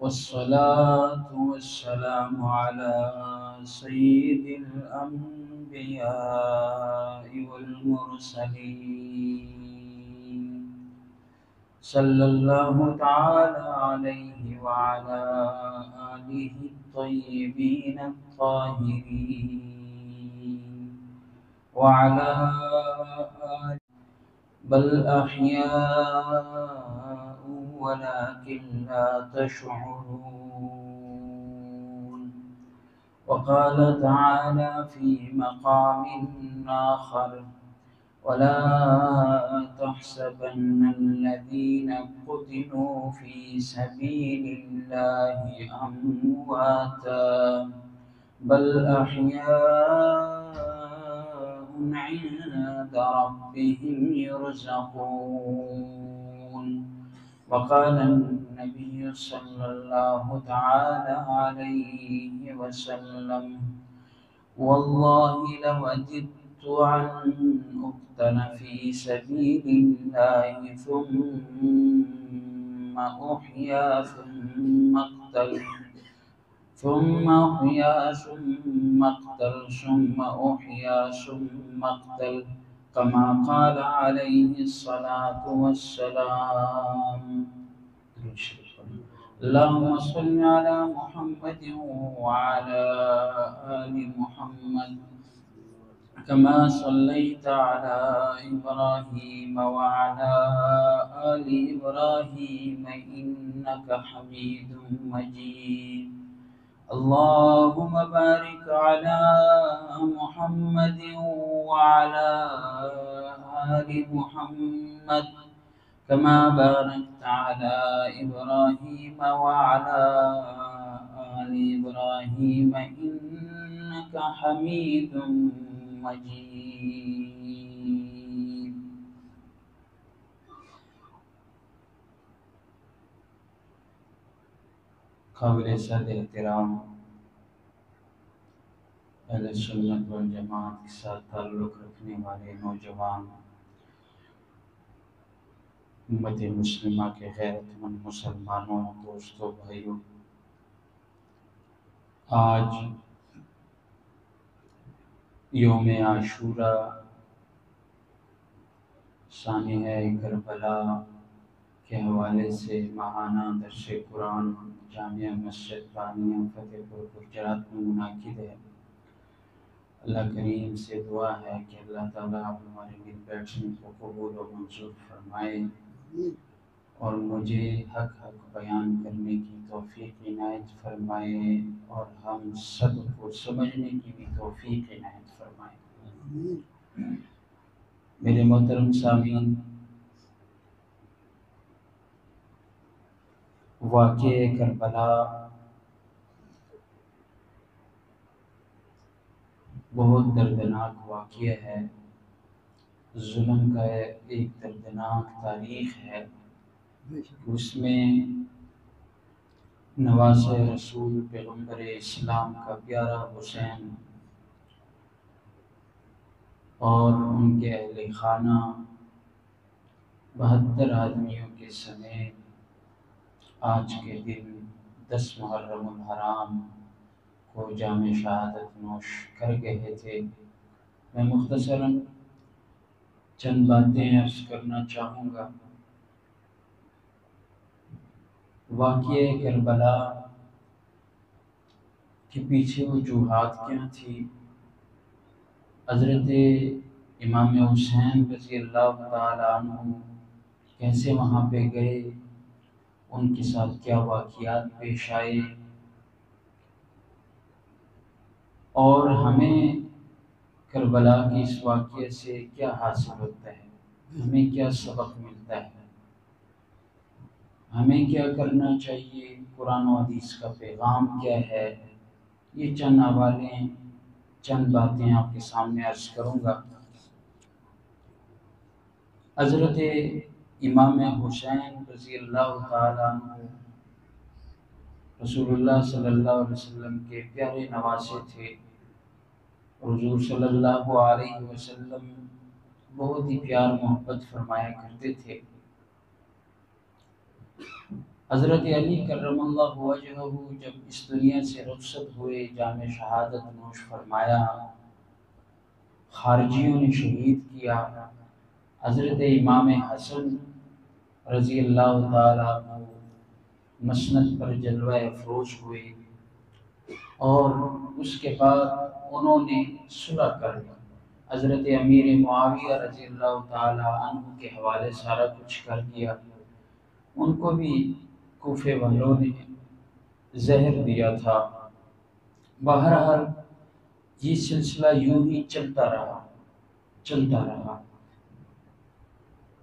والصلاة والسلام على سيد الأنبياء والمرسلين صلى الله تعالى عليه وعلى آله الطيبين الطاهرين وعلى آله بل أحياء ولكن لا تشعرون. وقال تعالى في مقام آخر: ولا تحسبن الذين قتلوا في سبيل الله أمواتا بل أحياء عند ربهم يرزقون. وقال النبي صلى الله تعالى عليه وسلم: والله لوددت أن أقتل في سبيل الله ثم أحيا ثم أحيا ثم أقتل ثم أحيا ثم أقتل، كما قال عليه الصلاة والسلام. اللهم صل على محمد وعلى آل محمد كما صليت على إبراهيم وعلى آل إبراهيم إنك حميد مجيد. اللهم بارك على محمد وعلى آل محمد كما باركت على إبراهيم وعلى آل إبراهيم إنك حميد مجيد. قابل صد احترام اہل سنت والجماعت کے ساتھ تعلق رکھنے والے نوجوان امت مسلمہ کے غیرت مند مسلمانوں، دوستوں، بھائیوں، آج یوم عاشوراء سانحہ کربلا کے حوالے سے ماہانہ درس قرآن جامعہ مسجد بانیہ فتح پور گجرات میں منعقد ہے۔ اللہ کریم سے دعا ہے کہ اللہ تعالیٰ ہمارے مل بیٹھنے کو قبول و منظور فرمائے اور مجھے حق بیان کرنے کی توفیق عنایت فرمائے اور ہم سب کو سمجھنے کی بھی توفیق عنایت فرمائے۔ میرے محترم سامعین، واقعہ کربلا بہت دردناک واقعہ ہے، ظلم کا ایک دردناک تاریخ ہے۔ اس میں نواسۂ رسول پیغمبر اسلام کا پیارا حسین اور ان کے اہل خانہ 72 آدمیوں کے سمیت آج کے دن 10 محرم الحرام کو جام شہادت نوش کر گئے تھے۔ میں مختصراً چند باتیں عرض کرنا چاہوں گا۔ واقعہ کربلا کے پیچھے وجوہات کیا تھی؟ حضرت امام حسین رضی اللہ تعالیٰ عنہ کیسے وہاں پہ گئے، ان کے ساتھ کیا واقعات پیش آئے، اور ہمیں کربلا کے اس واقعے سے کیا حاصل ہوتا ہے، ہمیں کیا سبق ملتا ہے، ہمیں کیا کرنا چاہیے، قرآن و حدیث کا پیغام کیا ہے، یہ چند حوالے، چند باتیں آپ کے سامنے عرض کروں گا۔ حضرت امام حسین رضی اللہ تعالیٰ عنہ رسول اللہ صلی اللہ علیہ وسلم کے پیارے نواسے تھے۔ حضور صلی اللہ علیہ وسلم بہت ہی پیار محبت فرمایا کرتے تھے۔ حضرت علی کرم اللہ وجہہ جب اس دنیا سے رخصت ہوئے، جام شہادت نوش فرمایا، خارجیوں نے شہید کیا۔ حضرت امام حسن رضی اللہ تعالیٰ عنہ مسند پر جلوہ افروز ہوئے، اور اس کے بعد انہوں نے صلح کر لی۔ حضرت امیر معاویہ رضی اللہ تعالیٰ عنہ کے حوالے سارا کچھ کر دیا۔ ان کو بھی کوفے والوں نے زہر دیا تھا۔ بہرحال یہ سلسلہ یوں ہی چلتا رہا۔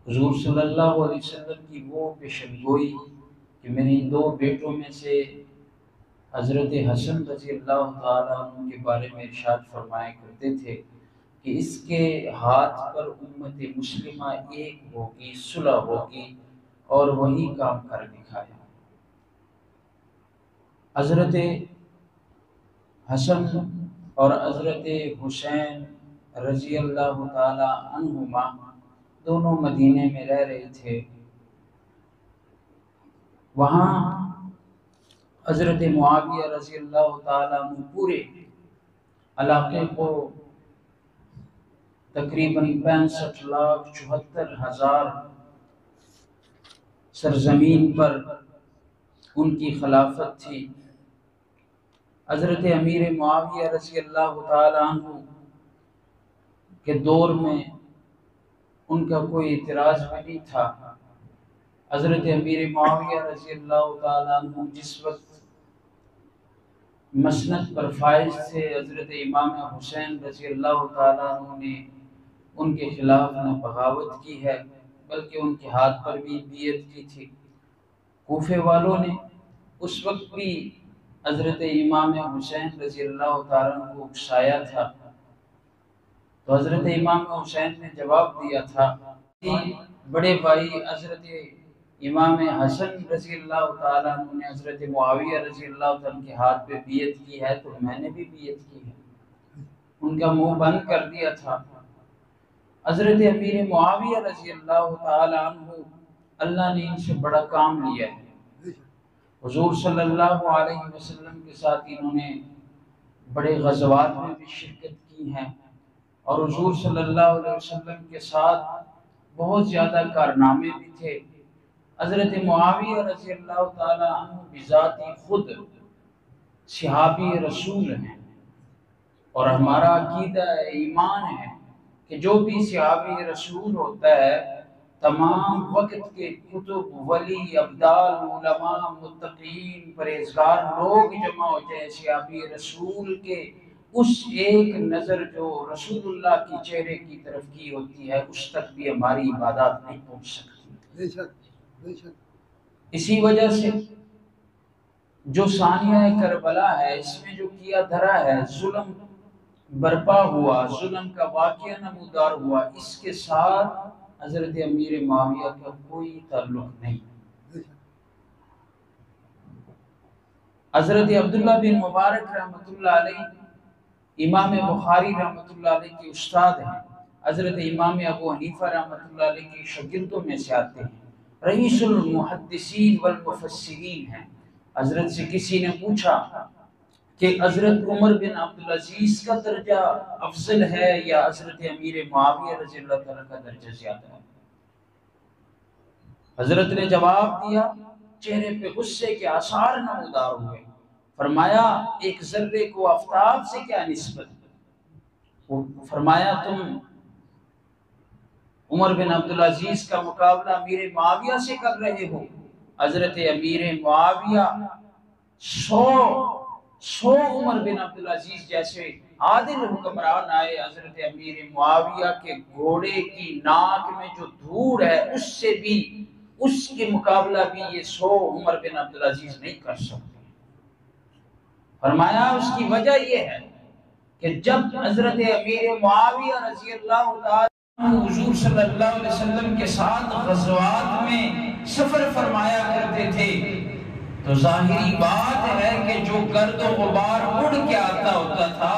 حضور صلی اللہ علیہ وسلم کی وہ پیشن گوئی کہ میرے دو بیٹوں میں سے حضرت حسن رضی اللہ تعالیٰ عنہ کے بارے میں ارشاد فرمایا کرتے تھے کہ اس کے ہاتھ پر امت مسلمہ ایک ہوگی، صلح ہوگی، اور وہی کام کر دکھایا۔ حضرت حسن اور حضرت حسین رضی اللہ تعالی عنہما دونوں مدینے میں رہ رہے تھے۔ وہاں حضرت معاویہ رضی اللہ تعالی عنہ پورے علاقے کو تقریباً 65,74,000 سرزمین پر ان کی خلافت تھی۔ حضرت امیر معاویہ رضی اللہ تعالی عنہ کے دور میں ان کا کوئی اعتراض بھی نہیں تھا۔ حضرت امیر معاویہ رضی اللہ تعالی عنہ جس وقت مسند پر فائز تھے، حضرت امام حسین رضی اللہ تعالی عنہ نے ان کے خلاف نہ بغاوت کی ہے بلکہ ان کے ہاتھ پر بھی بیعت کی تھی۔ کوفے والوں نے اس وقت بھی حضرت امام حسین رضی اللہ تعالیٰ عنہ کو اکسایا تھا، تو حضرت امام حسین نے جواب دیا تھا کہ بڑے بھائی حضرت امام حسن رضی اللہ تعالیٰ عنہ نے حضرت معاویہ رضی اللہ تعالیٰ عنہ کے ہاتھ پہ بیعت کی ہے تو میں نے بھی بیعت کی ہے۔ ان کا منہ بند کر دیا تھا۔ حضرت امیر معاویہ رضی اللہ تعالیٰ عنہ اللہ نے ان سے بڑا کام لیا ہے۔ حضور صلی اللہ علیہ وسلم کے ساتھ انہوں نے بڑے غزوات میں بھی شرکت کی ہے، اور حضور صلی اللہ علیہ وسلم کے ساتھ بہت زیادہ کارنامے بھی تھے۔ حضرت معاویہ رضی اللہ تعالیٰ عنہ بذاتی خود صحابی رسول ہیں، اور ہمارا عقیدہ ایمان ہے کہ جو بھی صحابی رسول ہوتا ہے، تمام وقت کے کتب، ولی، ابدال، علماء، متقین، پرہیزگار لوگ جمع ہو جائیں، صحابی رسول کے اس ایک نظر جو رسول اللہ کی چہرے کی طرف کی ہوتی ہے، اس تک بھی ہماری عبادات نہیں پہنچ سکتی۔ اسی وجہ سے جو ثانیہ کربلا ہے، اس میں جو کیا دھرا ہے، ظلم برپا ہوا، ظلم کا واقعہ نمودار ہوا، اس کے ساتھ حضرت امیر معاویہ کا کوئی تعلق نہیں۔ حضرت عبداللہ بن مبارک رحمۃ اللہ علیہ امام بخاری رحمۃ اللہ علیہ کے استاد ہیں، حضرت امام ابو حنیفہ رحمۃ اللہ علیہ کے شاگردوں میں سے آتے ہیں، رئیس المحدثین والمفسرین ہیں۔ حضرت سے کسی نے پوچھا کہ حضرت عمر بن عبدالعزیز کا درجہ افضل ہے یا حضرت امیر معاویہ رضی اللہ تعالیٰ کا درجہ زیادہ ہے؟ حضرت نے جواب دیا، چہرے پہ غصے کے آثار نمودار ہوئے، فرمایا ایک ذرے کو آفتاب سے کیا نسبت؟ فرمایا تم عمر بن عبدالعزیز کا مقابلہ امیر معاویہ سے کر رہے ہو۔ حضرت امیر معاویہ 100 عمر بن عبدالعزیز جیسے عادل حکمران آئے، حضرت امیر معاویہ کے گھوڑے کی ناک میں جو دھوڑ ہے اس سے بھی، اس کے مقابلہ بھی یہ 100 عمر بن عبدالعزیز نہیں کر سکتے۔ فرمایا اس کی وجہ یہ ہے کہ جب حضرت امیر معاویہ رضی اللہ تعالیٰ حضور صلی اللہ علیہ وسلم کے ساتھ غزوات میں سفر فرمایا کرتے تھے تو ظاہری بات ہے کہ جو گرد و غبار اڑ کے آتا ہوتا تھا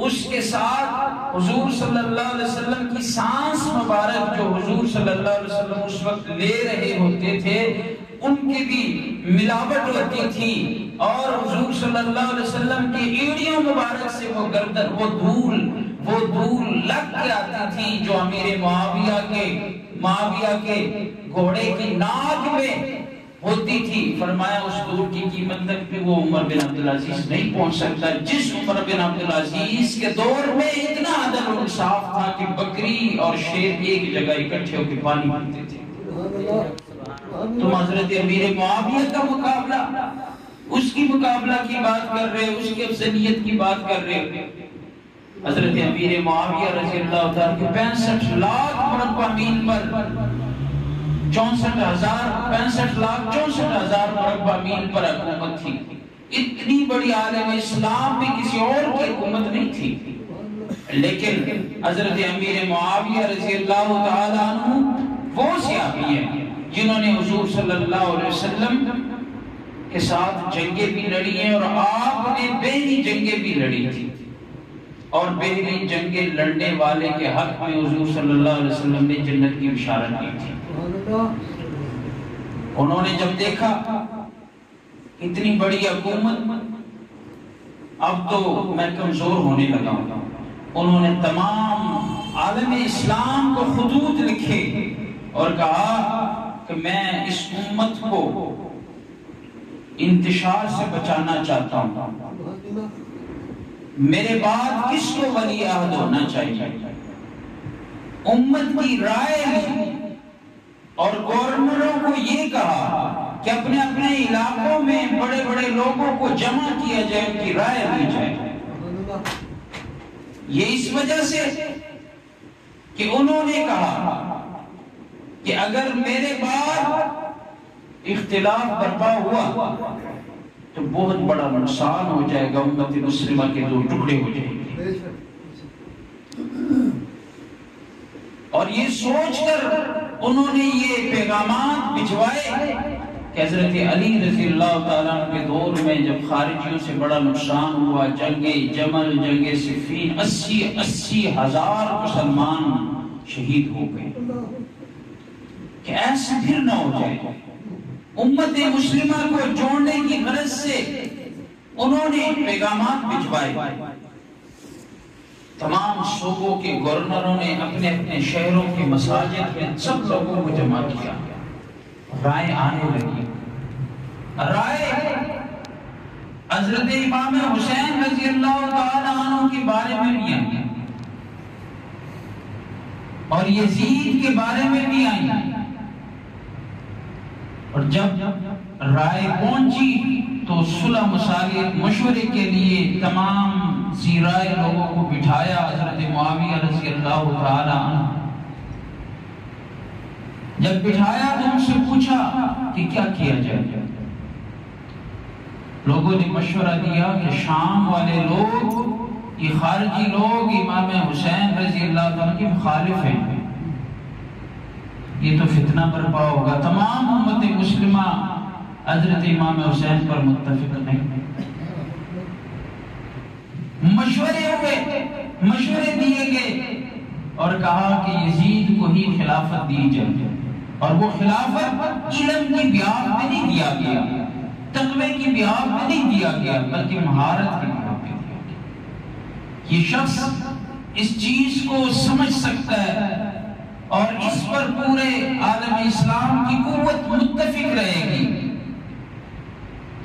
اس کے ساتھ حضور صلی اللہ علیہ وسلم کی سانس مبارک جو حضور صلی اللہ علیہ وسلم اس وقت لے رہے ہوتے تھے ان کی بھی ملاوٹ ہوتی تھی، اور حضور صلی اللہ علیہ وسلم کی ایڑیوں مبارک سے وہ گردن، وہ دھول لگ کے آتی تھی جو امیر معاویہ کے گھوڑے کی ناک میں ہوتی تھی۔ فرمایا اس دھول کی قیمت تک بھی وہ عمر بن عبدالعزیز نہیں پہنچ سکتا، جس عمر بن عبدالعزیز کے دور میں اتنا عدل و انصاف تھا کہ بکری اور شیر ایک جگہ اکٹھے ہو کے پانی پیتے تھے۔ تم حضرت امیر معاویہ کا مقابلہ، اس کی مقابلہ کی بات کر رہے، اس کی افضلیت کی بات کر رہے۔ حضرت امیر معاویہ رضی اللہ تعالیٰ کی 65 لاکھ مربع میل پر 65 لاکھ 64,000 مربع میل پر حکومت تھی۔ اتنی بڑی عالم اسلام بھی کسی اور کی حکومت نہیں تھی، لیکن حضرت امیر معاویہ رضی اللہ تعالیٰ عنہ وہ صحابی ہیں جنہوں نے حضور صلی اللہ علیہ وسلم کے ساتھ جنگیں بھی لڑی ہیں، اور آپ نے پہلی جنگیں بھی لڑی تھی، اور پہلی جنگیں لڑنے والے کے حق میں حضور صلی اللہ علیہ وسلم نے جنت کی بشارت دی تھی۔ انہوں نے جب دیکھا اتنی بڑی حکومت، اب تو میں کمزور ہونے لگا ہوں، انہوں نے تمام عالم اسلام کو خطوط لکھے اور کہا کہ میں اس امت کو انتشار سے بچانا چاہتا ہوں، میرے بعد کس کو ولی عہد ہونا چاہیے۔ امت کی رائے لی اور گورنروں کو یہ کہا کہ اپنے اپنے علاقوں میں بڑے بڑے لوگوں کو جمع کیا جائے، ان کی رائے لی جائے۔ یہ اس وجہ سے کہ انہوں نے کہا کہ اگر میرے بعد اختلاف برپا ہوا تو بہت بڑا نقصان ہو جائے گا، امت مسلمہ کے دو ٹکڑے ہو جائیں گے۔ اور یہ سوچ کر انہوں نے یہ پیغامات بھجوائے کہ حضرت علی رضی اللہ تعالیٰ کے دور میں جب خارجیوں سے بڑا نقصان ہوا، جنگ جمل، جنگ صفین، 80 ہزار مسلمان شہید ہو گئے، کہ ایسا پھر نہ ہو جائے۔ امت مسلمہ کو جوڑنے کی غرض سے انہوں نے پیغامات بھجوائے۔ تمام صوبوں کے گورنروں نے اپنے اپنے شہروں کے مساجد میں سب لوگوں کو جمع کیا، رائے آنے لگی۔ رائے حضرت امام حسین رضی اللہ تعالیٰ عنہ کے بارے میں بھی آئی، اور یزید کے بارے میں بھی آئی، اور جب رائے پہنچی تو صلح مصالحت مشورے کے لیے تمام زیرائے لوگوں کو بٹھایا حضرت معاویہ رضی اللہ تعالی عنہ۔ جب بٹھایا تو ان سے پوچھا کہ کیا کیا جائے۔ لوگوں نے مشورہ دیا کہ شام والے لوگ، یہ خارجی لوگ امام حسین رضی اللہ تعالیٰ کے مخالف ہیں، یہ تو فتنہ برپا ہوگا، تمام امت مسلمہ حضرت امام حسین پر متفق نہیں۔ مشورے دیے گئے اور کہا کہ یزید کو ہی خلافت دی جائے، اور وہ خلافت علم کی بیاض میں نہیں دیا گیا، تقوی کی بیاض میں نہیں دیا گیا، بلکہ مہارت کی بیاض میں دیا گیا۔ یہ شخص اس چیز کو سمجھ سکتا ہے اور اس پر پورے عالم اسلام کی قوت متفق رہے گی،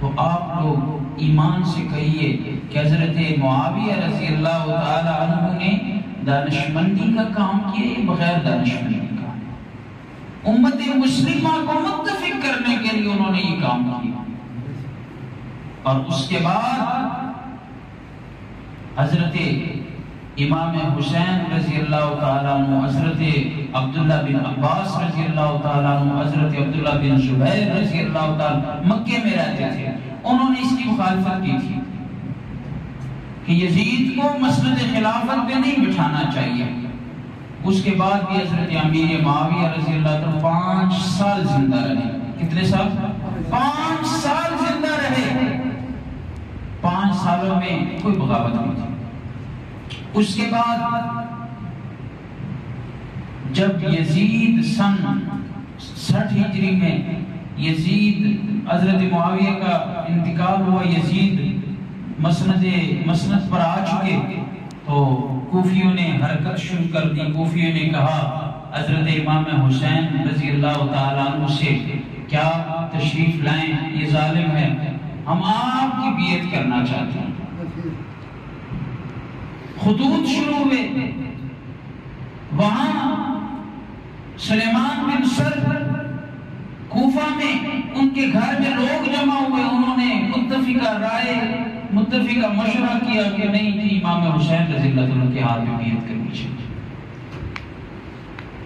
تو آپ لوگ ایمان سے کہیے کہ حضرت معاویہ رضی اللہ تعالی عنہ نے دانشمندی کا کام کیا، بغیر دانشمندی کا امت مسلمہ کو متفق کرنے کے لیے انہوں نے یہ کام کیا۔ اور اس کے بعد حضرت امام حسین رضی اللہ تعالیٰ عنہ، حضرت عبداللہ بن عباس رضی اللہ تعالیٰ عنہ، حضرت عبداللہ بن زبیر رضی اللہ تعالیٰ مکے میں رہتے تھے، انہوں نے اس کی مخالفت کی تھی کہ یزید کو مسند خلافت پہ نہیں بٹھانا چاہیے۔ اس کے بعد بھی حضرت امیر معاویہ رضی اللہ تعالیٰ 5 سال زندہ رہے۔ کتنے سال؟ 5 سال زندہ رہے۔ 5 سالوں میں کوئی بغاوت نہیں تھی۔ اس کے بعد جب یزید سن 60 ہجری میں یزید حضرت معاویہ کا انتقال ہوا، یزید مسند پر آ چکے، تو کوفیوں نے حرکت شروع کر دی۔ کوفیوں نے کہا حضرت امام حسین رضی اللہ تعالیٰ عنہ سے کیا تشریف لائیں، یہ ظالم ہے، ہم آپ کی بیعت کرنا چاہتے ہیں۔ خطوط شروع ہوئے، وہاں سلیمان بن سرد کوفہ میں ان کے گھر میں لوگ جمع ہوئے، انہوں نے متفقہ مشورہ کیا کہ نہیں جی امام حسین رضی اللہ عنہ کے ہاتھ میں بیعت کرنی چاہیے۔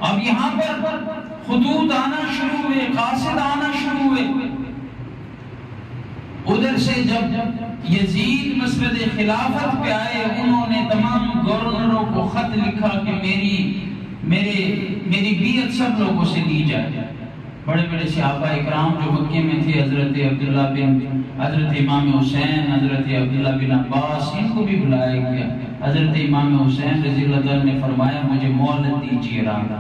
اب یہاں پر خطوط آنا شروع ہوئے، قاصد آنا شروع ہوئے۔ ادھر سے جب یزید مسند خلافت پہ آئے، انہوں نے تمام گورنروں کو خط لکھا کہ میری بیعت سب لوگوں سے لی جائے۔ بڑے بڑے صحابہ اکرام جو مکے میں تھے، حضرت امام حسین، حضرت عبداللہ بن عباس، ان کو بھی بلایا گیا۔ حضرت امام حسین رضی اللہ عنہ نے فرمایا مجھے مہلت دیجیے رانا۔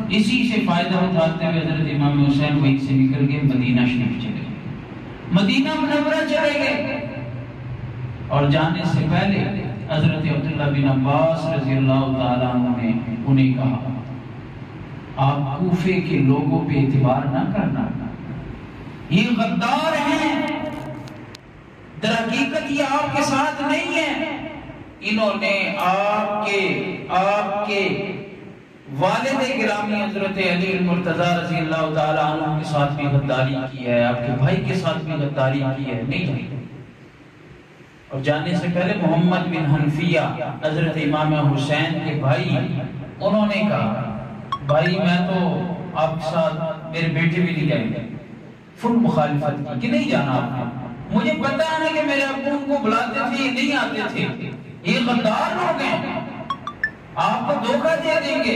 اسی سے فائدہ اٹھاتے ہوئے حضرت امام حسین وہیں سے نکل گئے، مدینہ شریف چلے گئے، مدینہ منورہ چلے گئے، اور جانے سے پہلے حضرت عبداللہ بن عباس رضی اللہ تعالیٰ عنہ نے انہیں کہا آپ کوفے کے لوگوں پہ اعتبار نہ کرنا، یہ غدار ہیں، در حقیقت یہ آپ کے ساتھ نہیں ہے، انہوں نے آپ کے والد گرامی حضرت علی المرتضی رضی اللہ تعالیٰ عنہ کے ساتھ بھی غداری کی ہے، آپ کے بھائی کے ساتھ بھی غداری کی ہے، نہیں جانتے۔ اور جانے سے پہلے محمد بن حنفیہ حضرت امام حسین کے بھائی، انہوں نے کہا بھائی میں تو آپ کے ساتھ میرے بیٹے بھی نہیں جائیں گے، فل مخالفت کی کہ نہیں جانا آپ نے، مجھے پتا ہے کہ میرے ابو ان کو بلاتے تھے یہ نہیں آتے تھے، یہ غدار لوگ ہیں، آپ کو دھوکہ دے دیں گے۔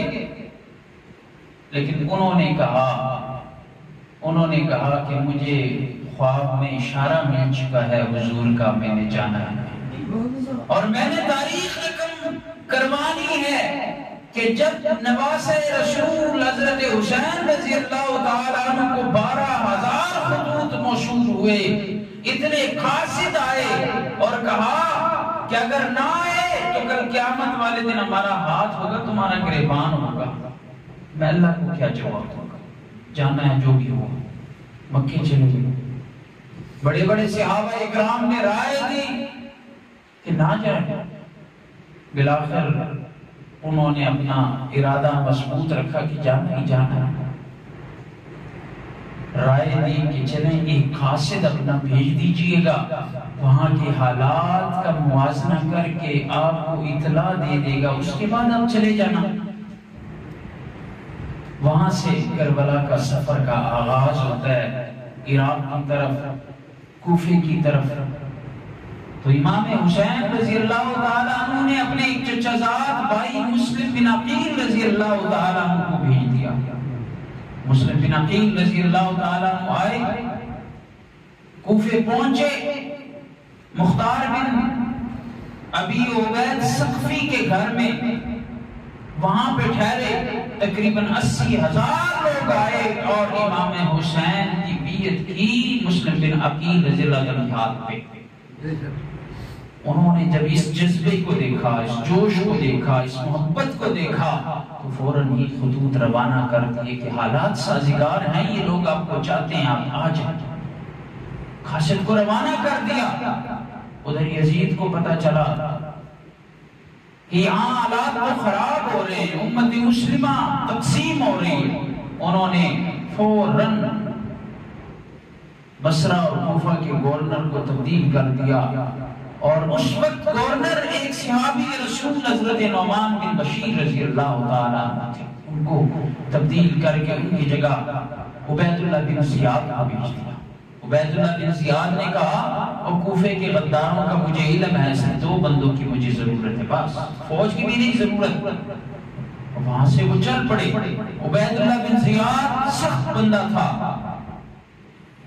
لیکن انہوں نے کہا کہ مجھے خواب میں اشارہ مل چکا ہے حضور کا، میں نے جانا ہے، اور میں نے تاریخ رقم کروانی ہے کہ جب نواسہ رسول حضرت حسین رضی اللہ تعالیٰ عنہ کو 12,000 خطوط موصول ہوئے، اتنے قاصد آئے اور کہا کہ اگر نہ آئے تو کل قیامت والے دن ہمارا ہاتھ ہوگا، تمہارا گریبان ہوگا، میں اللہ کو کیا جواب دوں گا، جانا ہے جو بھی ہو۔ مکے چلے گئے، بڑے بڑے صحابہ اکرام نے رائے دی کہ نہ جائیں، بلاخر انہوں نے اپنا ارادہ مضبوط رکھا کہ جانا ہی جانا ہے، رائے دی کہ چلیں ایک قاصد اپنا بھیج دیجئے گا، وہاں کے حالات کا موازنہ کر کے آپ کو اطلاع دے دے گا، اس کے بعد آپ چلے جانا۔ وہاں سے کربلا کا سفر کا آغاز ہوتا ہے، عراق کی طرف، کوفے کی طرف۔ تو امام حسین رضی اللہ تعالیٰ عنہ نے اپنے ایک چچا زاد بھائی مسلم بن عقیل رضی اللہ تعالیٰ عنہ کو بھیج دیا۔ مسلم بن عقیل رضی اللہ تعالیٰ عنہ آئے، کوفے پہنچے، مختار بن ابی عبید ثقفی کے گھر میں وہاں پہ ٹھہرے، تقریباً 80,000 لوگ آئے اور امام حسین کی بیعت کی مسلم بن عقیل رضی اللہ عنہ کے ہاتھ پہ۔ انہوں نے جب اس جذبے کو دیکھا، اس جوش کو دیکھا، اس محبت کو دیکھا تو فوراً ہی خطوط روانہ کر دیے کہ حالات سازگار ہیں، یہ لوگ آپ کو چاہتے ہیں، آپ آ جائیں۔ قاصد کو روانہ کر دیا۔ ادھر یزید کو پتا چلا کہ یہاں حالات تو خراب ہو رہے ہیں، امت مسلمہ تقسیم ہو رہی ہے۔ انہوں نے فوراً بصرہ اور کوفہ کے گورنر کو تبدیل کر دیا، اور اس وقت گورنر ایک صحابی رسول حضرت نعمان بن بشیر رضی اللہ تعالیٰ عنہ تھے، ان کو تبدیل کر کے ان کی جگہ عبید اللہ بن زیاد کو بھیج دیا۔ عبید اللہ بن زیاد نے کہا اور کوفے کے غداروں کا مجھے علم ہے، صرف 2 بندوں کی مجھے ضرورت ہے، بس فوج کی بھی نہیں ضرورت۔ وہاں سے وہ چل پڑے۔ عبید اللہ بن زیاد سخت بندہ تھا،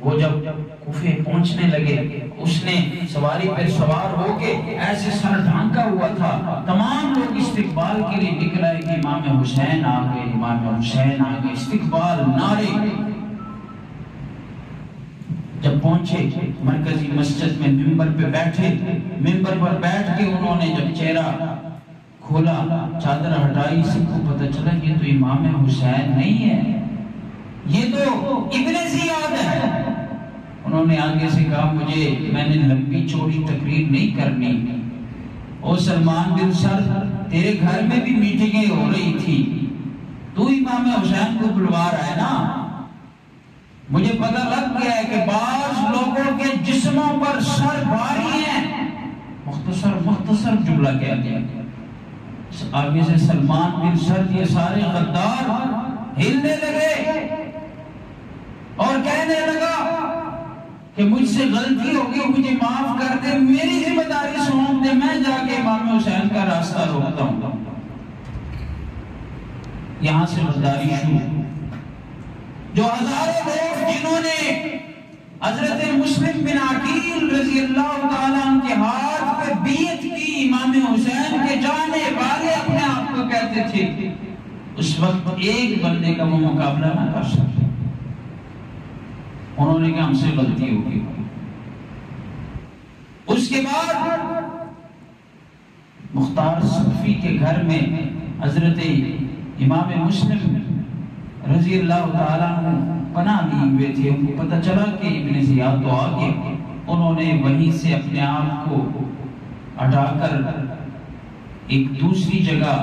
وہ جب کوفے پہنچنے لگے اس نے سواری پر سوار ہو کے ایسے سر ڈھانکا ہوا تھا، تمام لوگ استقبال کے لیے نکل آئے کہ امام حسین آ گئے، امام حسین آ گئے، استقبال، نعرے۔ جب پہنچے مرکزی مسجد میں ممبر پہ بیٹھے، ممبر پر بیٹھ کے انہوں نے جب چہرہ کھولا، چادر ہٹائی، سب کو پتہ چلا یہ تو امام حسین نہیں ہے، یہ تو ابن زیاد ہے۔ انہوں نے آگے سے کہا میں نے لمبی چوڑی تقریر نہیں کرنی، او سلمان بن سرد تیرے گھر میں بھی میٹنگیں ہو رہی تھی، تو امام حسین کو بلوا رہا ہے نا، مجھے پتہ لگ گیا ہے کہ بعض لوگوں کے جسموں پر سر بھاری ہیں۔ مختصر جملہ کہہ دیا۔ آگے سے سلمان بن سرد یہ سارے غدار ہلنے لگے اور کہنے لگا کہ مجھ سے غلطی ہوگی، مجھے معاف کر دے، میری ذمہ داری سونپ دے، میں جا کے امام حسین کا راستہ روکتا ہوں۔ یہاں سے غداری شروع، جو ہزاروں لوگ جنہوں نے حضرت مسلم بن عقیل رضی اللہ تعالیٰ عنہ کے ہاتھ پہ بیعت کی، امام حسین کے جانے والے اپنے آپ کو کہتے تھے، اس وقت ایک بندے کا وہ مقابلہ نہ کر سکتے، انہوں نے کہا ہم سے غلطی ہوگی۔ اس کے بعد مختار صفی کے گھر میں حضرت امام مسلم رضی اللہ تعالیٰ عنہ پناہ لیے ہوئے تھے، ان کو پتہ چلا کہ ابن زیاد تو آگے، انہوں نے وہیں سے اپنے آپ کو ہٹا کر ایک دوسری جگہ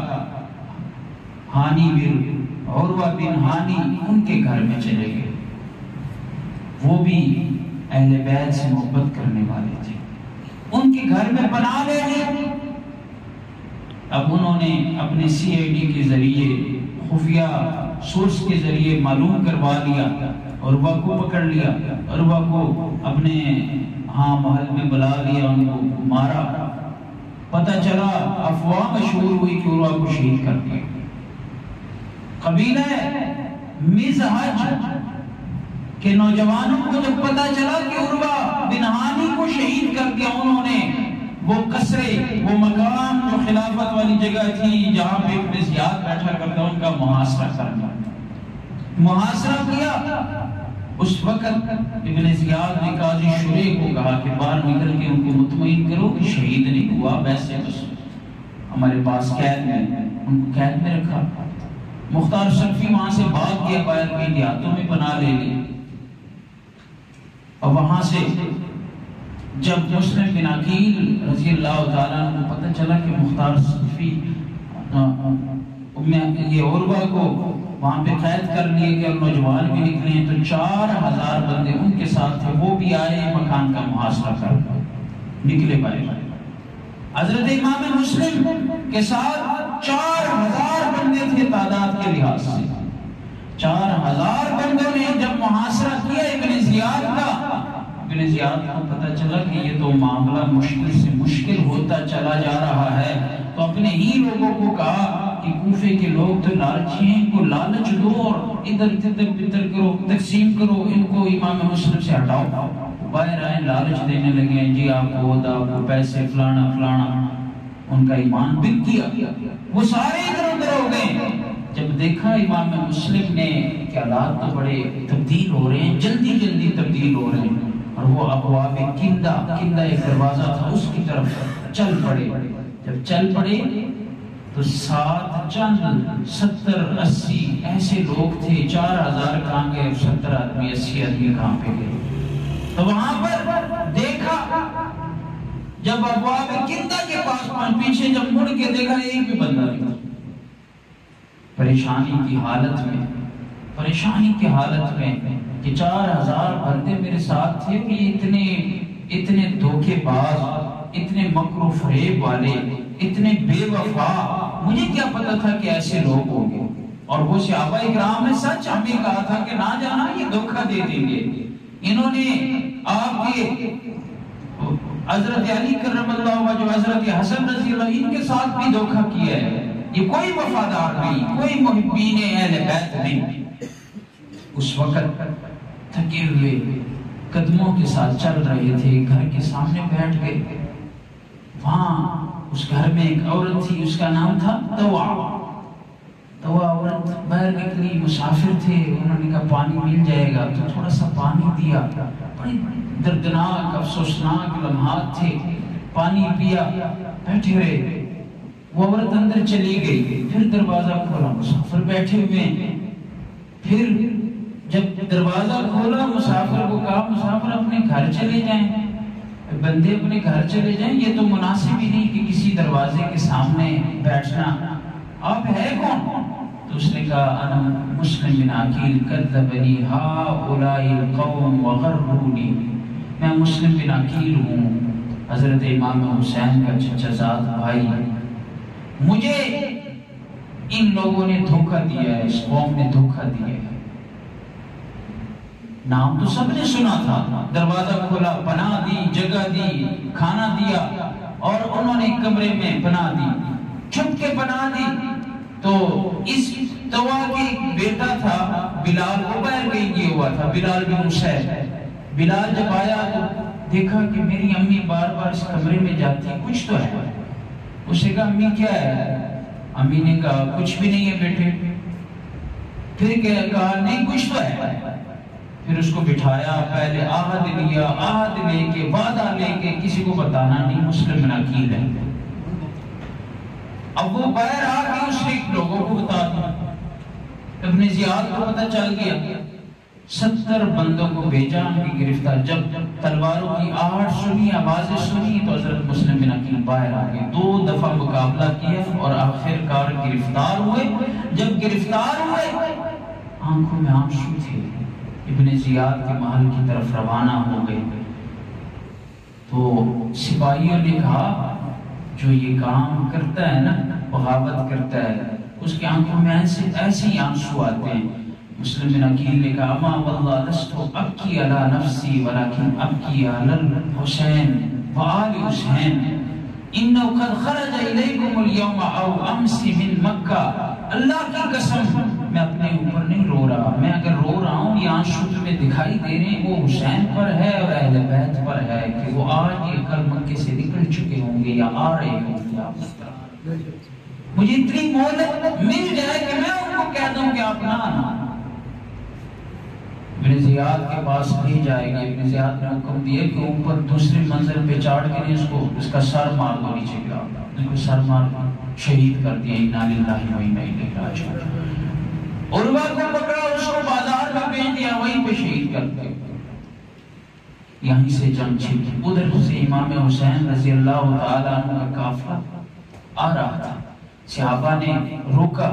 ہانی بن عروہ بن ہانی ان کے گھر میں چلے گئے، وہ بھی اہل بیت سے محبت کرنے والے تھے، ان کے گھر میں پناہ لے لی۔ اب انہوں نے اپنے CID کے ذریعے، خفیہ سورس کے ذریعے معلوم کروا لیا، عروہ کو پکڑ لیا، عروہ کو اپنے محل میں بلا لیا، ان کو مارا، پتہ چلا، افواہ مشہور ہوئی کہ عروہ کو شہید کر دیا۔ قبیلہ مزحج کہ نوجوانوں کو جب پتہ چلا کہ عروہ بن ہانی کو شہید کر دیا، انہوں نے وہ قصرے، وہ مقام جو خلافت والی جگہ تھی جہاں پہ ابن زیاد بیٹھا کرتا ان کا محاصرہ کیا۔ اس وقت ابن زیاد نے قاضی شریح کو کہا کہ باہر نکل کے ان کو مطمئن کرو کہ شہید نہیں ہوا، ویسے بس ہمارے پاس قید میں، ان کو قید میں رکھا۔ مختار صفی وہاں سے بھاگ گیا، باہر کے دیہاتوں میں پناہ لے لی، اور وہاں سے جب مسلم بن عقیل رضی اللہ تعالیٰ عنہ کو پتہ چلا کہ مختار صفی یہ عروہ کو وہاں پہ قید کر لیے گئے اور نوجوان بھی نکلے ہیں، تو 4000 بندے ان کے ساتھ تھے، وہ بھی آئے مکان کا محاصرہ کر نکلے پائے۔ حضرت امام مسلم کے ساتھ 4000 بندے تھے تعداد کے لحاظ سے، 4000 بندوں نے جب محاصرہ کیا ابن زیاد کا، ابن زیاد کو پتہ چلا کہ یہ تو معاملہ مشکل سے مشکل ہوتا چلا جا رہا ہے، تو اپنے ہی لوگوں کو کہا کہ کوفے کے لوگ تو لالچی ہیں، ان کو لالچ دو اور ادھر ادھر کرو، تقسیم کرو، ان کو امام مسلم سے ہٹاؤ۔ باہر آئے، لالچ دینے لگے ہیں، جی آپ کو عہدہ، آپ کو پیسے، فلانا فلانا، ان کا ایمان بک گیا، وہ سارے ادھر ادھر ہو گئے۔ جب دیکھا امام مسلم نے کہ حالات تو بڑے تبدیل ہو رہے ہیں، جلدی جلدی تبدیل ہو رہے ہیں، اور وہ ابواب کندہ ایک دروازہ تھا، اس کی طرف چل پڑے۔ جب چل پڑے تو ساتھ چند 70-80 ایسے لوگ تھے، 4000 کہاں گئے، 70 آدمی 80 آدمی کہاں پہ گئے۔ تو وہاں پر دیکھا، جب ابواب کندہ کے پاس پیچھے جب مڑ کے دیکھا، ایک بھی بندہ نہیں تھا۔ پریشانی کی حالت میں کہ 4000 بندے میرے ساتھ تھے، یہ اتنے دھوکے باز، اتنے مکر و فریب والے، اتنے بے وفا، مجھے کیا پتا تھا کہ ایسے لوگ ہوں گے۔ اور وہ صحابہ اکرام نے سچ ہمیں کہا تھا کہ نہ جانا، یہ دھوکہ دے دیں گے، انہوں نے آپ کے حضرت علی کرم اللہ وجہ، جو حضرت حسن رضی اللہ ان کے ساتھ بھی دھوکہ کیا ہے، یہ کوئی وفادار نہیں، کوئی محبین اہل بیت نہیں۔ اس وقت تھکے ہوئے قدموں کے ساتھ چل رہے تھے، گھر کے سامنے بیٹھ گئے۔ وہاں اس گھر میں ایک عورت تھی، اس کا نام تھا تو وہ عورت باہر نکلی، مسافر تھے، انہوں نے کہا پانی مل جائے گا، تو تھوڑا سا پانی دیا، بڑی دردناک افسوسناک لمحات تھے، پانی پیا، بیٹھے رہے، وہ عورت اندر چلی گئی، پھر دروازہ کھولا، مسافر بیٹھے ہوئے ہیں، پھر جب دروازہ کھولا مسافر کو کہا مسافر اپنے گھر چلے جائیں، بندے اپنے گھر چلے جائیں، یہ تو مناسب ہی نہیں کہ کسی دروازے کے سامنے بیٹھنا، آپ ہے کون؟ تو اس نے کہا انا مسلم بن عقیل کذبنی ہؤلاء القوم وغرونی، میں مسلم بن عقیل ہوں، حضرت امام حسین کا چچا زاد بھائی، مجھے ان لوگوں نے دھوکہ دیا ہے، اس قوم نے دھوکہ دیا ہے۔ نام تو سب نے سنا تھا، دروازہ کھولا، پناہ دی، جگہ دی، کھانا دیا، اور انہوں نے کمرے میں پناہ دی، چھپ کے پناہ دی۔ تو اس توا کے بیٹا تھا بلال، وہ باہر گئی گیا ہوا تھا، بلال بن حسین۔ بلال جب آیا تو دیکھا کہ میری امی بار بار اس کمرے میں جاتی ہے، کچھ تو ہے۔ اس نے کہا امی کیا ہے؟ امی نے کہا کچھ بھی نہیں ہے بیٹے۔ پھر کہا نہیں کچھ تو ہے۔ پھر اس کو بٹھایا، پہلے عہد لیا، عہد لے کے، وعدہ لے کے، کسی کو بتانا نہیں مسلم بن عقیل ہے۔ اب وہ باہر آ کے اس نے لوگوں کو بتا دیا، ابن زیاد کو پتہ چل گیا، 70 بندوں کو بھیجا ان کی گرفتار۔ جب تلواروں کی آہٹ سنی، آوازیں سنی، تو حضرت مسلم بن عقیل باہر آ گئے، 2 دفعہ مقابلہ کیا اور آخر کار گرفتار ہوئے۔ جب گرفتار ہوئے آنکھوں میں آنسو تھے، ابن زیاد کے محل کی طرف روانہ ہو گئے۔ تو سپاہیوں نے کہا جو یہ کام کرتا ہے نا، بغاوت کرتا ہے، اس کی آنکھوں میں ایسے ہی آنسو آتے ہیں۔ مسلم بن عقیل نے کہا اما واللہ لست ابکی علی نفسی ولکن ابکی علی الحسین وآل حسین انہ قد خرج الیکم اليوم او امس من مکہ۔ اللہ کی قسم میں اپنے اوپر نہیں رو رہا، میں اگر رو رہا ہوں یہ آنسو تمہیں دکھائی دے رہے ہیں، وہ حسین پر ہے اور اہل بیت پر ہے کہ وہ آج یہ کل مکے سے نکل چکے ہوں گے یا آ رہے ہوں گے۔ مجھے اتنی مہلت مل جائے کہ میں ان کو کہہ دوں کہ آپ نہ آنا۔ ابن زیاد کے پاس نہیں جائے گا، ابن زیاد نے حکم دیا کہ اوپر دوسری منزل پہ چڑھ کے اس کا سر مار دو، نیچے گرا اس کو سر مار شہید کر دیا۔ انا للہ و انا الیہ راجعون۔ عروہ کو پکڑا، اس کو بازار میں بھیج دیا، وہیں پہ شہید کر دیا۔ یہیں سے جنگ چھڑی، ادھر سے امام حسین رضی اللہ تعالیٰ عنہ کا قافلہ آ رہا تھا۔ صحابہ نے روکا،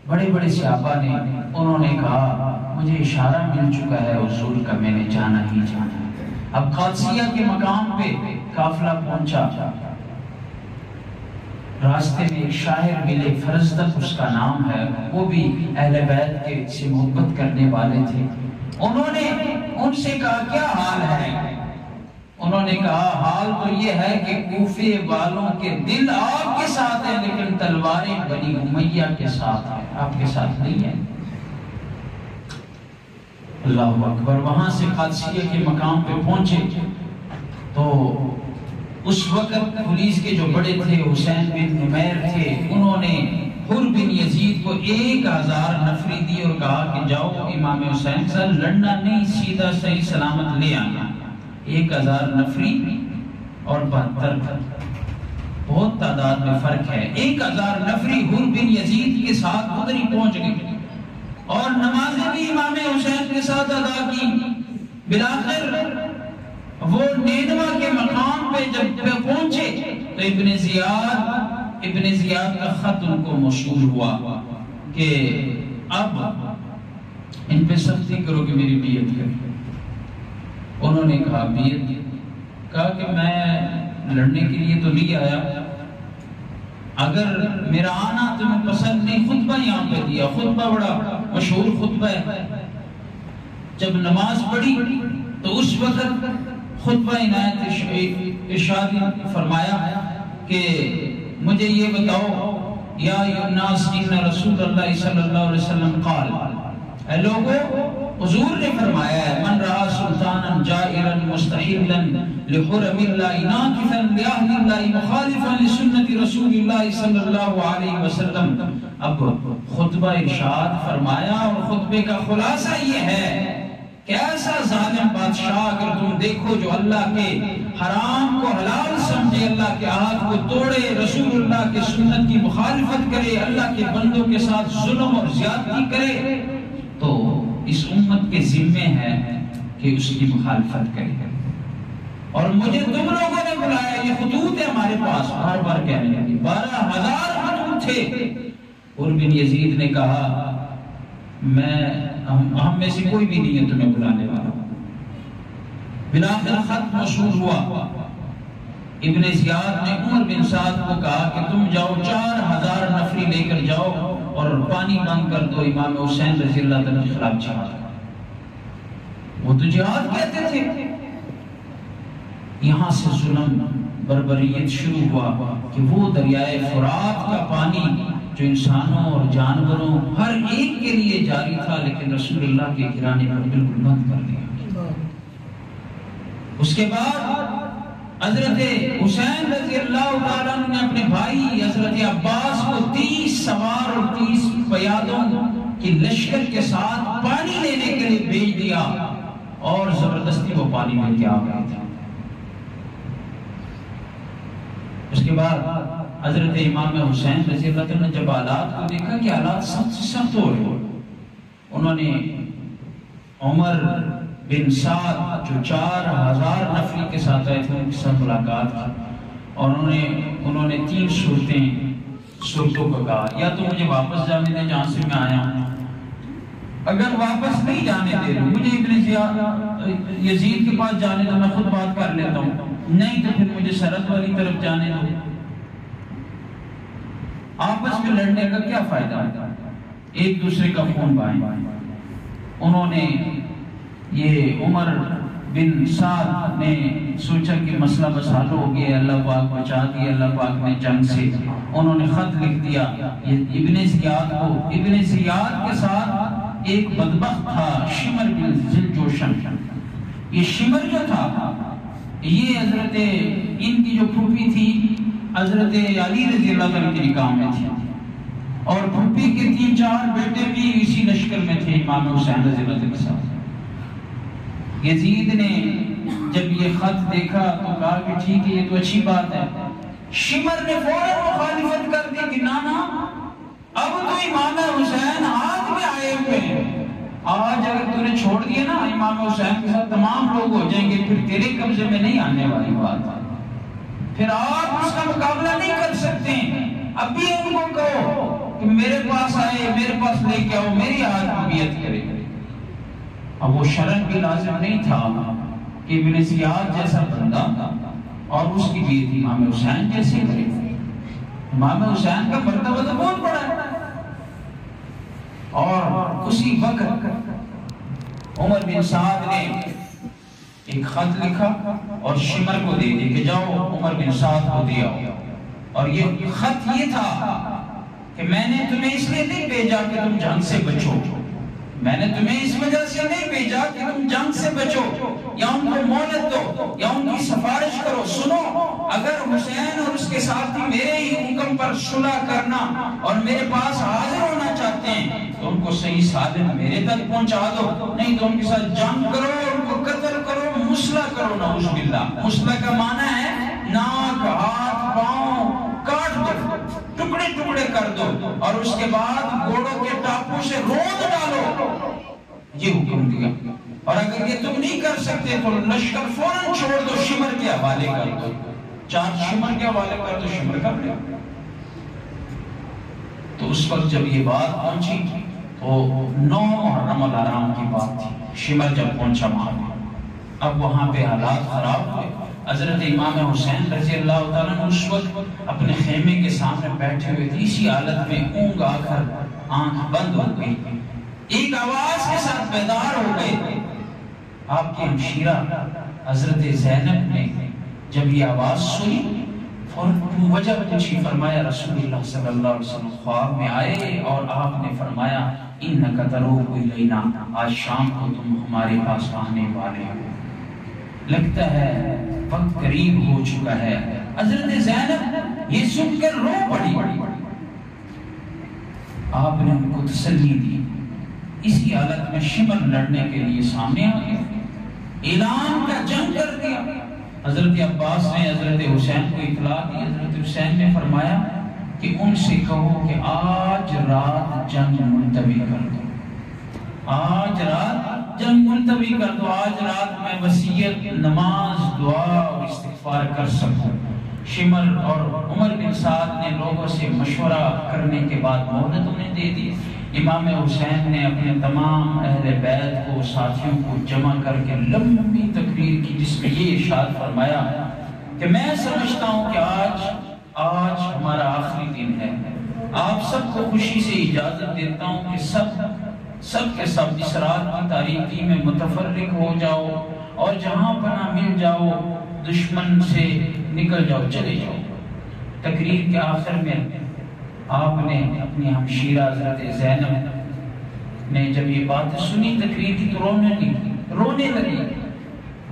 بڑے بڑے صحابہ نے، انہوں نے کہا مجھے اشارہ مل چکا ہے حضور کا، میں نے جانا ہی جانا ہے۔ اب قادسیہ کے مقام پہ قافلہ پہنچا، راستے میں ایک شاعر ملے، فرزدق اس کا نام ہے، وہ بھی اہل بیت کے سے محبت کرنے والے تھے۔ انہوں نے ان سے کہا کیا حال ہے؟ انہوں نے کہا حال تو یہ ہے کہ کوفے والوں کے دل آپ کے ساتھ ہیں لیکن تلواریں بنی امیہ کے ساتھ ہیں، آپ کے ساتھ نہیں ہیں۔ اللہ اکبر۔ وہاں سے قادسیہ کے مقام پہ پہنچے تو اس وقت پولیس کے جو بڑے تھے حسین بن نمیر تھے، انہوں نے حر بن یزید کو 1000 نفری دی اور کہا کہ جاؤ امام حسین سے لڑنا نہیں، سیدھا صحیح سلامت لے آنا۔ 1000 نفری اور 72 بہت تعداد میں فرق ہے۔ 1000 نفری حر بن یزید کے ساتھ ادھر ہی پہنچ گئے اور نمازیں بھی امام حسین کے ساتھ ادا کی۔ بلاخر وہ نینوا کے مقام پہ جب پہنچے تو ابن زیاد کا خط ان کو موصول ہوا کہ اب ان پہ سختی کرو کہ میری بیعت کریں۔ انہوں نے کہا بیعت، کہا کہ میں لڑنے کے لیے تو نہیں آیا، اگر میرا آنا تمہیں پسند نہیں، خطبہ یہاں پہ دیا، خطبہ بڑا مشہور خطبہ ہے۔ جب نماز پڑھی تو اس وقت خطبہ عنایت ارشاد فرمایا کہ مجھے یہ بتاؤ یا الناس ان رسول اللہ صلی اللہ علیہ وسلم قال، اے لوگو حضور نے فرمایا ہے من رأى سلطانا جائرا مستحلا لحرم اللہ ناکثا لأہل اللہ مخالفا لسنت رسول اللہ صلی اللہ علیہ وسلم. اب خطبہ ارشاد فرمایا اور خطبے کا خلاصہ یہ ہے کہ ایسا ظالم بادشاہ اگر تم دیکھو جو اللہ کے حرام کو حلال سمجھے، اللہ کے عہد کو توڑے، رسول اللہ کے سنت کی مخالفت کرے، اللہ کے بندوں کے ساتھ ظلم اور زیادتی کرے، تو اس امت کے ذمے ہے کہ اس کی مخالفت کرے. اور مجھے تم لوگوں نے بلایا، یہ خطوط ہے ہمارے پاس، بار بار کہنے لگے 12,000 خطوط تھے. اور بن یزید نے کہا ہم میں سے کوئی بھی نہیں ہے تمہیں بلانے والا. بلاخر خط موصول ہوا. ابن زیاد نے عمر بن سعد کو کہا کہ تم جاؤ 4,000 نفری لے کر جاؤ اور پانی بند کر دو امام حسین رضی اللہ عنہ کے خلاف جہاد. وہ تو جہاد کہتے تھے. یہاں سے ظلم بربریت شروع ہوا کہ وہ دریائے فرات کا پانی جو انسانوں اور جانوروں ہر ایک کے لیے جاری تھا، لیکن رسول اللہ کے گرانے پر بالکل بند کر دیا. اس کے بعد حضرت حسین رضی اللہ تعالیٰ نے اپنے بھائی حضرت عباس کو 30 سوار اور 30 پیادوں کی لشکر کے ساتھ پانی لینے کے لیے بھیج دیا اور زبردستی وہ پانی لے کے آ گئے تھے. اس کے بعد حضرت امام حسین رضی اللہ عنہ نے جب حالات کو دیکھا کہ حالات سخت سے سخت ہو رہے، انہوں نے عمر بن سعد جو 4,000 نفری کے ساتھ آئے تھے ان کے ساتھ ملاقات کی اور انہوں نے 3 صورتوں کو کہا یا تو مجھے واپس جانے دیں جہاں سے میں آیا ہوں، اگر واپس نہیں جانے دے رہے مجھے ابن یزید کے پاس جانے دو، میں خود بات کر لیتا ہوں، نہیں تو پھر مجھے سرحد والی طرف جانے دو. آپس میں لڑنے کا کیا فائدہ ہے، ایک دوسرے کا خون بہائیں. انہوں نے یہ عمر بن سعد نے سوچا کہ مسئلہ بس حل ہو گیا، اللہ پاک بچا دیا اللہ پاک نے جنگ سے. انہوں نے خط لکھ دیا ابن زیاد کو. ابن زیاد کے ساتھ ایک بدبخت تھا شمر بن ذوالجوشن. یہ شمر جو تھا یہ حضرت ان کی جو پھوپھی تھی حضرت علی رضی اللہ عنہ کی نکاح میں تھی اور پھوپھی کے 3-4 بیٹے بھی اسی لشکر میں تھے امام حسین رضی اللہ عنہ کے ساتھ. یزید نے جب یہ خط دیکھا تو کہا کہ ٹھیک ہے یہ تو اچھی بات ہے. شمر نے فوراً مخالفت کر دی کہ نانا اب تو امام حسین ہاتھ میں آئے ہوئے ہیں، آج اگر تو نے چھوڑ دیا نا امام حسین کے ساتھ تمام لوگ ہو جائیں گے، پھر تیرے قبضے میں نہیں آنے والی بات ہے، پھر آپ اس کا مقابلہ نہیں کر سکتے. اب بھی ان کو کہو کہ میرے پاس آئے، میرے پاس لے کے آؤ، میری ہاتھ میں بیعت کرے. اب وہ شرط بھی لازم نہیں تھا کہ ابن زیاد جیسا بندہ اور اس کی بیعت امام حسین جیسے کرے. امام حسین کا مرتبہ تو بہت بڑا ہے. اور اسی وقت عمر بن سعد نے ایک خط لکھا اور شمر کو دے دی کہ جاؤ عمر بن سعد کو دیا. اور یہ خط یہ تھا کہ میں نے تمہیں اس لیے نہیں بھیجا کہ تم جنگ سے بچو، میں نے تمہیں اس وجہ سے نہیں بھیجا کہ تم جنگ سے بچو یا ان کو مہلت دو یا ان کی سفارش کرو. سنو، اگر حسین اور اس کے ساتھی میرے ہی حکم پر صلح کرنا اور میرے پاس حاضر ہونا چاہتے ہیں تو ان کو صحیح سالم میرے تک پہنچا دو، نہیں تو ان کے ساتھ جنگ کرو، ان کو قتل کرو، مسلح کرو. نعوذ باللہ. مسلح کا معنی ہے ناک، ہاتھ، پاؤں کاٹ دو، ٹکڑے ٹکڑے کر دو اور اس کے بعد گھوڑوں کے ٹاپوں سے رود ڈالو. یہ حکم دیا. اور اگر یہ تم نہیں کر سکتے تو لشکر فوراً چھوڑ دو، شمر کے حوالے کر دو. شمر کے حوالے کر دو، شمر کر دو. تو اس وقت جب یہ بات پہنچی تو 9 محرم الحرام کی بات تھی. شمر جب پہنچا وہاں، اب وہاں پہ حالات خراب ہوئے. حضرت امام حسین رضی اللہ تعالیٰ اس وقت اپنے خیمے کے سامنے بیٹھے ہوئے تھے، اسی حالت میں اونگ آ کر آنکھ بند ہو گئی. ایک آواز کے ساتھ بیدار ہو گئے. آپ کی ہمشیرہ حضرت زینب نے جب یہ آواز سنی اور وجہ پوچھی، فرمایا رسول اللہ صلی اللہ علیہ وسلم خواب میں آئے اور آپ نے فرمایا انک تروح الینا، آج شام کو تم ہمارے پاس آنے والے ہو، لگتا ہے وقت قریب ہو چکا ہے۔ حضرت زینب یہ سن کر رو پڑی، آپ نے ان کو تسلی دی۔ اسی حالت میں شمر لڑنے کے لیے سامنے آ گیا، اعلان کا جنگ کر دیا۔ حضرت عباس نے حضرت حسین کو اطلاع دی، حضرت حسین نے فرمایا کہ ان سے کہو کہ آج رات جنگ ملتوی کر دو، آج رات جنگ ملتوی کر دو، آج رات میں وصیت، نماز، دعا اور استغفار کر سکوں۔ شمر اور عمر بن سعد نے لوگوں سے مشورہ کرنے کے بعد مہلت انہیں دے دی۔ امام حسین نے اپنے تمام اہل بیت کو، ساتھیوں کو جمع کر کے لمبی تقریر کی، جس میں یہ ارشاد فرمایا کہ میں سمجھتا ہوں کہ آج ہمارا آخری دن ہے، آپ سب کو خوشی سے اجازت دیتا ہوں کہ سب کے سب اس رات کی تاریکی میں متفرق ہو جاؤ اور جہاں پناہ مل جاؤ، دشمن سے نکل جاؤ، چلے جاؤ۔ تقریر کے آخر میں آپ نے اپنی ہمشیرہ حضرت زینب نے جب یہ بات سنی تقریر کی تو رونے لگی۔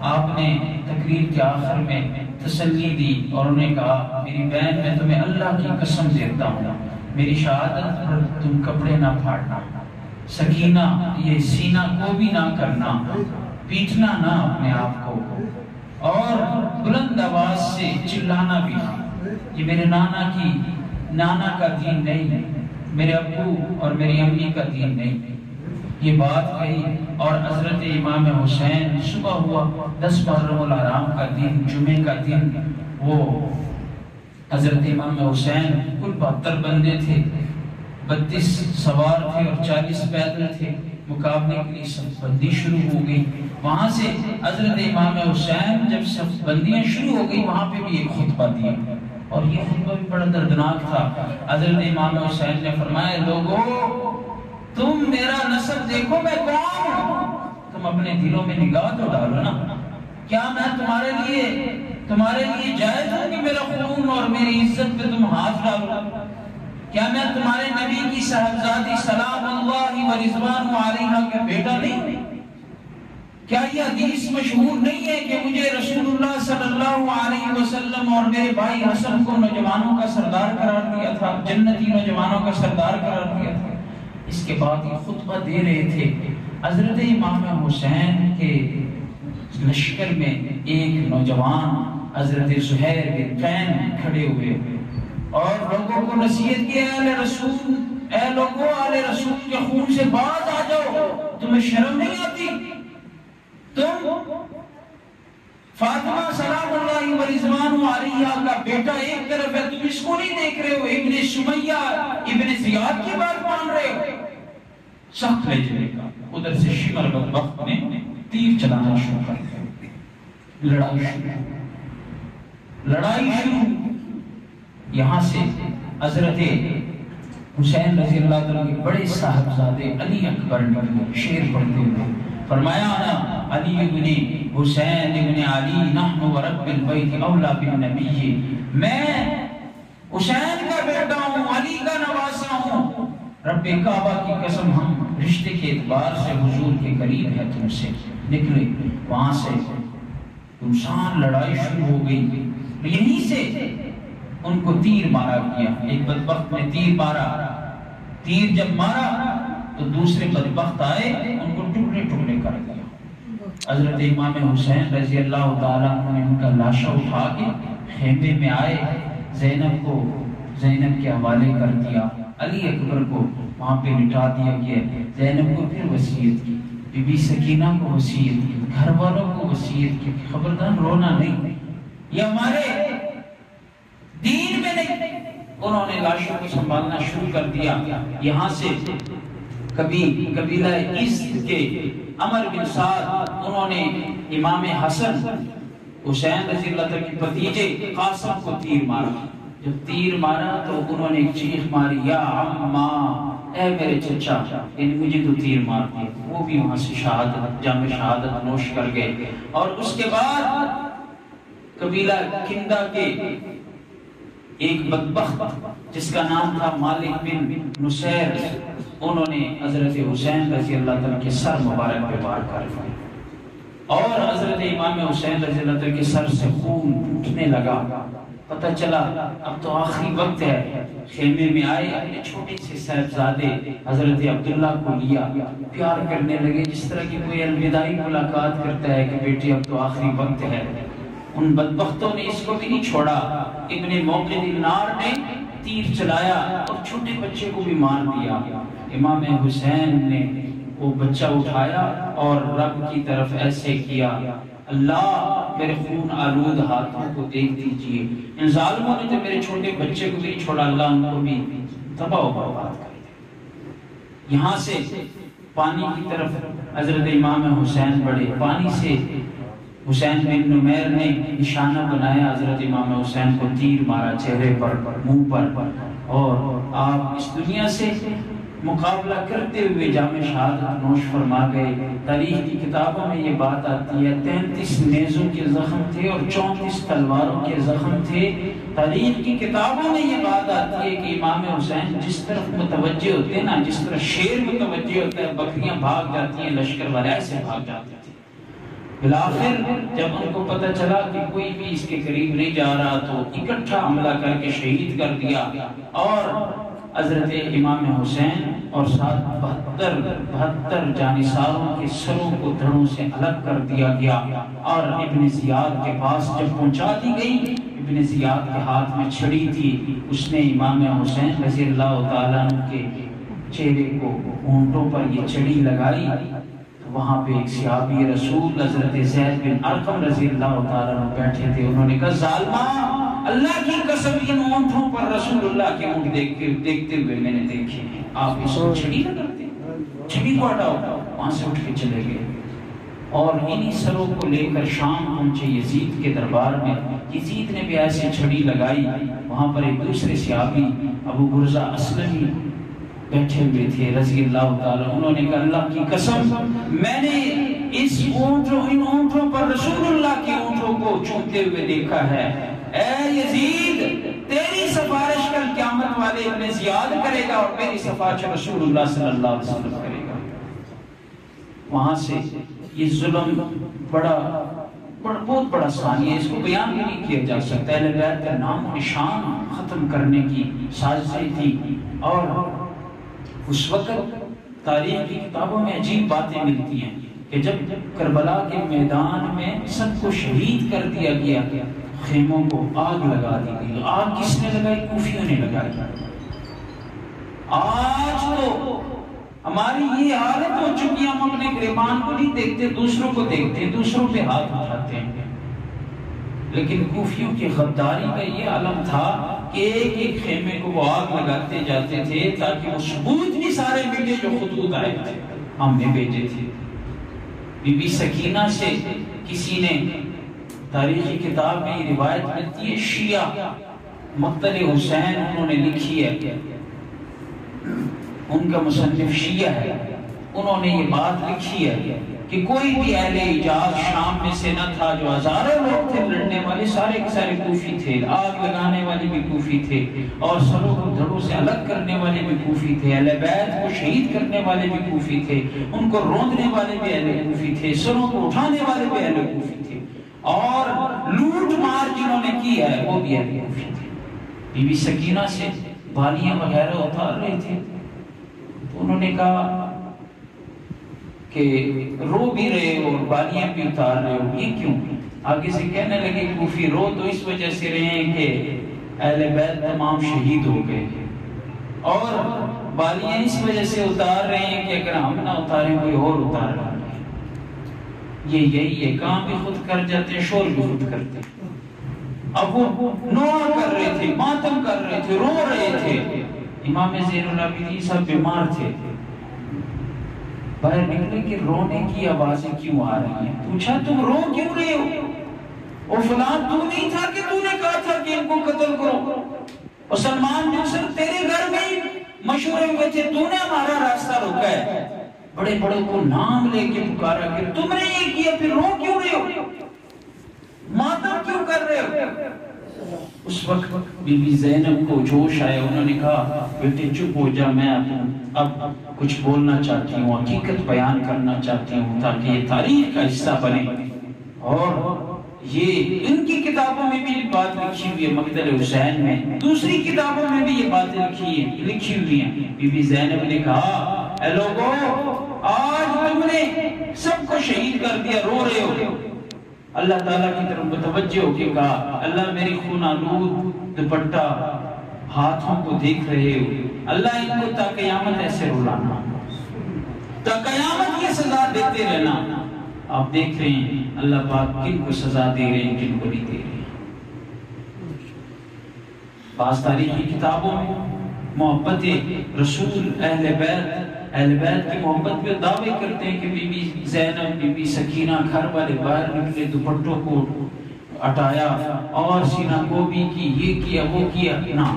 آپ نے تقریر کے آخر میں تسلی دی اور انہیں کہا میری بہن، میں تمہیں اللہ کی قسم دیتا ہوں، میری شہادت پر تم کپڑے نہ پھاڑنا، سکینہ یہ سینہ کو بھی نہ کرنا، پیٹنا نہ اپنے آپ کو، اور بلند آواز سے چلانا بھی نہ۔ یہ میرے نانا کا دین نہیں، میرے ابو اور میری امی کا دین نہیں۔ یہ بات کہی اور حضرت امام حسین، صبح ہوا 10 محرم الحرام کا دن، جمعے کا دن، وہ حضرت امام حسین کل 72 بندے تھے، 32 سوار تھے اور 40 پیدل تھے، مقابلے کے لیے صف بندی شروع ہو گئی۔ وہاں سے حضرت امام حسین جب صف بندیاں شروع ہو گئی، وہاں پہ بھی ایک خطبہ دیا، اور یہ خطبہ بھی بڑا دردناک تھا۔ حضرت امام حسین نے فرمایا لوگو تم میرا نسب دیکھو، میں کون ہوں، تم اپنے دلوں میں نگاہ تو ڈالو نا، کیا میں تمہارے لیے جائز ہوں کہ میرا خون اور میری عزت پہ تم ہاتھ ڈالو؟ کیا میں تمہارے نبی کی صاحبزادی سلام اللہ و رضوان علیہا کا بیٹا نہیں؟ کیا یہ حدیث مشہور نہیں ہے کہ مجھے رسول اللہ صلی اللہ علیہ وسلم اور میرے بھائی حسن کو نوجوانوں کا سردار قرار دیا تھا، جنتی نوجوانوں کا سردار قرار دیا تھا؟ اس کے بعد یہ خطبہ دے رہے تھے۔ حضرت امام حسین کے لشکر میں ایک نوجوان حضرت زہیر بن قین کھڑے ہوئے اور لوگوں کو نصیحت کی، اے لوگوں اہل رسول کے خون سے باز آ جاؤ، تمہیں شرم نہیں آتی؟ تم فاطمہ سلام اللہ و رضوان علیہا کا بیٹا ایک طرف ہے، تم اس کو نہیں دیکھ رہے ہو، ابن سمیہ ابن زیاد کی بات مان رہے ہو؟ سخت لہجے کا ادھر سے شمر بدبخت نے تیر چلانا شروع کر دیا، لڑائی شروع۔ یہاں سے حضرت حسین رضی اللہ عنہ کے بڑے صاحبزادے علی اکبر نے شعر پڑھتے ہوئے فرمایا انا علی ابن حسین ابن علی نحن ورب البیت اولا بالنبی، میں حسین کا بیٹا ہوں، علی کا نواسا ہوں، رب کعبہ کی قسم ہم رشتے کے اعتبار سے حضور کے قریب ہے تم سے۔ نکلے وہاں سے انسان، لڑائی شروع ہو گئی، یہیں سے ان کو تیر مارا گیا۔ ایک بدبخت نے تیر مارا، تیر جب مارا تو دوسرے بدبخت آئے، ان کو ٹکڑے ٹکڑے کر دیا۔ حضرت امام حسین رضی اللہ تعالیٰ عنہ نے ان کا لاشا اٹھا کے خیمے میں آئے، زینب کے حوالے کر دیا، علی اکبر کو وہاں پہ لٹا دیا گیا۔ زینب کو پھر وصیت کی، بی بی سکینہ کو وصیت کی، گھر والوں کو وصیت کی، خبردار رونا نہیں، یہ ہمارے دین میں نہیں۔ انہوں نے لاشوں کو سنبھالنا شروع کر دیا۔ یہاں سے قبیلہ عزت کے عمر بن سعد، انہوں نے امام حسن حسین رضی اللہ عنہ کے بھتیجے قاسم کو تیر مارا۔ جب تیر مارا تو انہوں نے ایک چیخ ماری، یا عمّا، اے میرے چچا، یعنی مجھے تو تیر مار دیا۔ وہ بھی وہاں سے جام شہادت نوش کر گئے۔ اور اس کے بعد قبیلہ کندہ کے ایک بدبخت جس کا نام تھا مالک بن نصیر، انہوں نے حضرت حسین رضی اللہ تعالیٰ کے سر مبارک پہ وار کر دیا اور حضرت امام حسین رضی اللہ تعالیٰ کے سر سے خون پھوٹنے لگا۔ پتہ چلا اب تو آخری وقت ہے، خیمے میں آئے، اپنے چھوٹے سے صاحبزادے حضرت عبداللہ کو لیا، پیار کرنے لگے جس طرح کی کوئی الوداعی ملاقات کرتا ہے کہ بیٹی اب تو آخری وقت ہے۔ ان بدبختوں نے اس کو بھی نہیں چھوڑا، ابن موقد النار نے تیر چلایا اور چھوٹے بچے کو بھی مار دیا۔ امام حسین نے وہ بچہ اٹھایا اور رب کی طرف ایسے کیا، اللہ میرے خون آلود ہاتھوں کو دیکھ دیجئے، ان ظالموں نے تو میرے چھوٹے بچے کو بھی نہیں چھوڑا، اللہ ان کو بھی تباہ و برباد کر دے۔ یہاں سے پانی کی طرف حضرت امام حسین بڑھے، پانی سے حسین بن نمیر نے نشانہ بنایا، حضرت امام حسین کو تیر مارا چہرے پر، منہ پر، اور آپ اس دنیا سے مقابلہ کرتے ہوئے جام شہادت نوش فرما گئے۔ تاریخ کی کتابوں میں یہ بات آتی ہے 33 نیزوں کے زخم تھے اور 34 تلواروں کے زخم تھے۔ تاریخ کی کتابوں میں یہ بات آتی ہے کہ امام حسین جس طرف متوجہ ہوتے ہیں نا، جس طرح شیر متوجہ ہوتا ہے، بکریاں بھاگ جاتی ہیں، لشکر والے ایسے بھاگ جاتے تھے۔ بالآخر جب ان کو پتہ چلا کہ کوئی بھی اس کے قریب نہیں جا رہا تو اکٹھا حملہ کر کے شہید کر دیا، اور حضرت امام حسین اور ساتھ 72 جانثاروں کے سروں کو دھڑوں سے الگ کر دیا گیا، اور ابن زیاد کے پاس جب پہنچا دی گئی، ابن زیاد کے ہاتھ میں چھڑی تھی، اس نے امام حسین رضی اللہ تعالیٰ عنہ کے چہرے کو ہونٹوں پر یہ چھڑی لگائی، تو وہاں پہ ایک صحابی رسول حضرت زید بن ارقم رضی اللہ تعالیٰ عنہ بیٹھے تھے، انہوں نے کہا ظالمہ، اللہ کی قسم ان اونٹوں پر رسول اللہ کے اونٹ دیکھتے ہوئے میں نے دیکھے ہیں، آپ اس کو چھڑی لگاتے، چھڑی کو ہٹاؤ۔ وہاں سے اٹھ کے چلے گئے اور انہی سروں کو لے کر شام پہنچے یزید کے دربار میں۔ یزید نے بھی ایسے چھڑی لگائی، وہاں پر ایک دوسرے صحابی ابو برزہ اسلمی بیٹھے ہوئے تھے رضی اللہ تعالیٰ، انہوں نے کہا اللہ کی قسم میں نے ان اونٹوں پر رسول اللہ کے اونٹوں کو چھوتے ہوئے دیکھا ہے، اے یزید تیری سفارش کل قیامت والے ابن زیاد کرے گا اور میری سفارش رسول اللہ صلی اللہ علیہ وسلم کرے گا۔ وہاں سے یہ ظلم بہت بڑا ثانی ہے، اس کو بیان بھی نہیں کیا جا سکتا۔ اہل بیت کا نام و نشان ختم کرنے کی سازشیں تھی، اور اس وقت تاریخ کی کتابوں میں عجیب باتیں ملتی ہیں کہ جب کربلا کے میدان میں سب کو شہید کر دیا گیا، خیموں کو آگ لگا دی گئی۔ آگ کس نے لگائی؟ کوفیوں نے لگائی۔ آج تو ہماری یہ حالت ہو چکی، ہم اپنے گریبان کو نہیں دیکھتے، دوسروں کو دیکھتے ہیں، دوسروں پہ ہاتھ اٹھاتے ہیں۔ لیکن کوفیوں کی غداری کا یہ علم تھا کہ ایک ایک خیمے کو وہ آگ لگاتے جاتے تھے تاکہ وہ ثبوت بھی سارے ملے جو خطوط آئے تھے، ہم نے بھیجے تھے۔ بی بی سکینہ سے کسی نے تاریخی کتاب میں یہ روایت ملتی ہے، شیعہ مقتل حسین انہوں نے لکھی ہے، ان کا مصنف شیعہ ہے، انہوں نے یہ بات لکھی ہے کہ کوئی بھی اہل حجاز شام میں سے نہ تھا، جو ہزاروں لوگ تھے لڑنے والے سارے کے سارے کوفی تھے، آگ لگانے والے بھی کوفی تھے، اور سروں کو دھڑوں سے الگ کرنے والے بھی کوفی تھے، اہل بیت کو شہید کرنے والے بھی کوفی تھے، ان کو روندنے والے بھی اہل کوفی تھے، سروں کو اٹھانے والے بھی اہل کوفی تھے، اور لوٹ مار جنہوں نے کی ہے وہ بھی اہل کوفی تھے۔ بی بی سکینہ سے بالیاں وغیرہ اتار رہے تھے تو انہوں نے کہا کہ رو بھی رہے ہو اور بالیاں بھی اتار رہے ہو، یہ کیوں؟ آگے سے کہنے لگے کوفی رو تو اس وجہ سے رہے ہیں کہ اہل بیت تمام شہید ہو گئے، اور بالیاں اس وجہ سے اتار رہے ہیں کہ اگر ہم نہ اتاریں کوئی اور اتار رہا ہے۔ یہی ہے، کام بھی خود کر جاتے ہیں، شور بھی خود کرتے ہیں۔ اب وہ نوحہ کر رہے تھے، ماتم کر رہے تھے، رو رہے تھے۔ امام زین العابدین صاحب بیمار تھے، باہر نکلے کہ رونے کی آوازیں کیوں آ رہی ہیں؟ پوچھا تم رو کیوں رہے ہو؟ اور فلان تو نہیں تھا کہ تو نے کہا تھا کہ ان کو قتل کرو؟ اور سلمان بن سر تیرے گھر میں مشورے ہوئے تھے، تو نے ہمارا راستہ روکا ہے، بڑے بڑے کو نام لے کے پکارا کہ تم نے یہ کیا، پھر رو کیوں رہے ہو؟ ماتم کیوں کر رہے ہو؟ اس وقت بی بی زینب کو جوش آیا، انہوں نے کہا بیٹے چپ ہو جا، میں اب کچھ بولنا چاہتی ہوں، حقیقت بیان کرنا چاہتی ہوں تاکہ یہ تاریخ کا حصہ بنے۔ اور یہ ان کی کتابوں میں بھی یہ بات لکھی ہوئی ہے، مقتل حسین میں، دوسری کتابوں میں بھی یہ باتیں لکھی ہوئی ہیں۔ بی بی زینب نے کہا اے لوگوں، آج تم نے سب کو شہید کر دیا، رو رہے ہو۔ اللہ تعالیٰ کی طرف متوجہ ہو کے کہا اللہ میری خون آلود دوپٹہ ہاتھوں کو دیکھ رہے ہو، اللہ ان کو تا قیامت ایسے رلانا، تا قیامت یہ سزا دیتے رہنا۔ آپ دیکھ رہے ہیں اللہ پاک کن کو سزا دے رہے ہیں، کن کو نہیں دے رہے ہیں۔ بعض تاریخی کتابوں میں محبت رسول اہل بیت کی محبت پہ دعوے کرتے ہیں کہ بی بی زینب، بی بی سکینہ گھر والے باہر نکلے، دوپٹوں کو ہٹایا اور سینہ گوبی کی، یہ کیا وہ کیا۔ نہ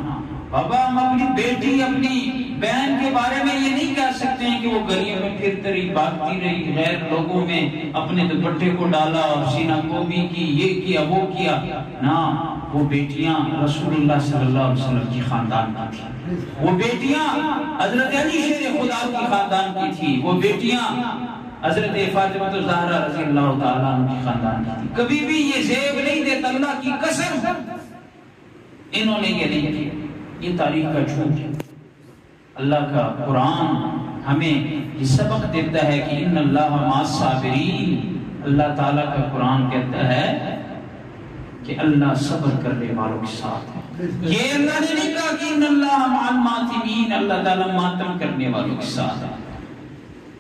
بابا، ہم اپنی بیٹی اپنی بہن کے بارے میں یہ نہیں کہہ سکتے ہیں کہ وہ گلیوں میں پھرتی رہی، بھاگتی رہی، غیر لوگوں میں اپنے دوپٹے کو ڈالا اور سینہ گوبی کی، یہ کیا وہ کیا۔ نہ، وہ بیٹیاں رسول اللہ صلی اللہ علیہ وسلم کی خاندان کی تھی، وہ بیٹیاں حضرت علی شیر خدا کی خاندان کی تھی، وہ بیٹیاں حضرت فاطمہ الزہرا رضی اللہ تعالیٰ عنہ کی خاندان کی تھی۔ کبھی بھی یہ زیب نہیں دیتا، اللہ کی قسم انہوں نے یہ نہیں کیا، یہ تاریخ کا جھوٹ ہے۔ اللہ کا قرآن ہمیں یہ سبق دیتا ہے کہ ان اللہ مع الصابرین، اللہ تعالیٰ کا قرآن کہتا ہے کہ اللہ صبر کرنے والوں کے ساتھ ہے۔ یہ اللہ نے نہیں کہا کہ ان اللہ مع الماطمین، اللہ تعالیٰ ماتم کرنے والوں کے ساتھ ہے۔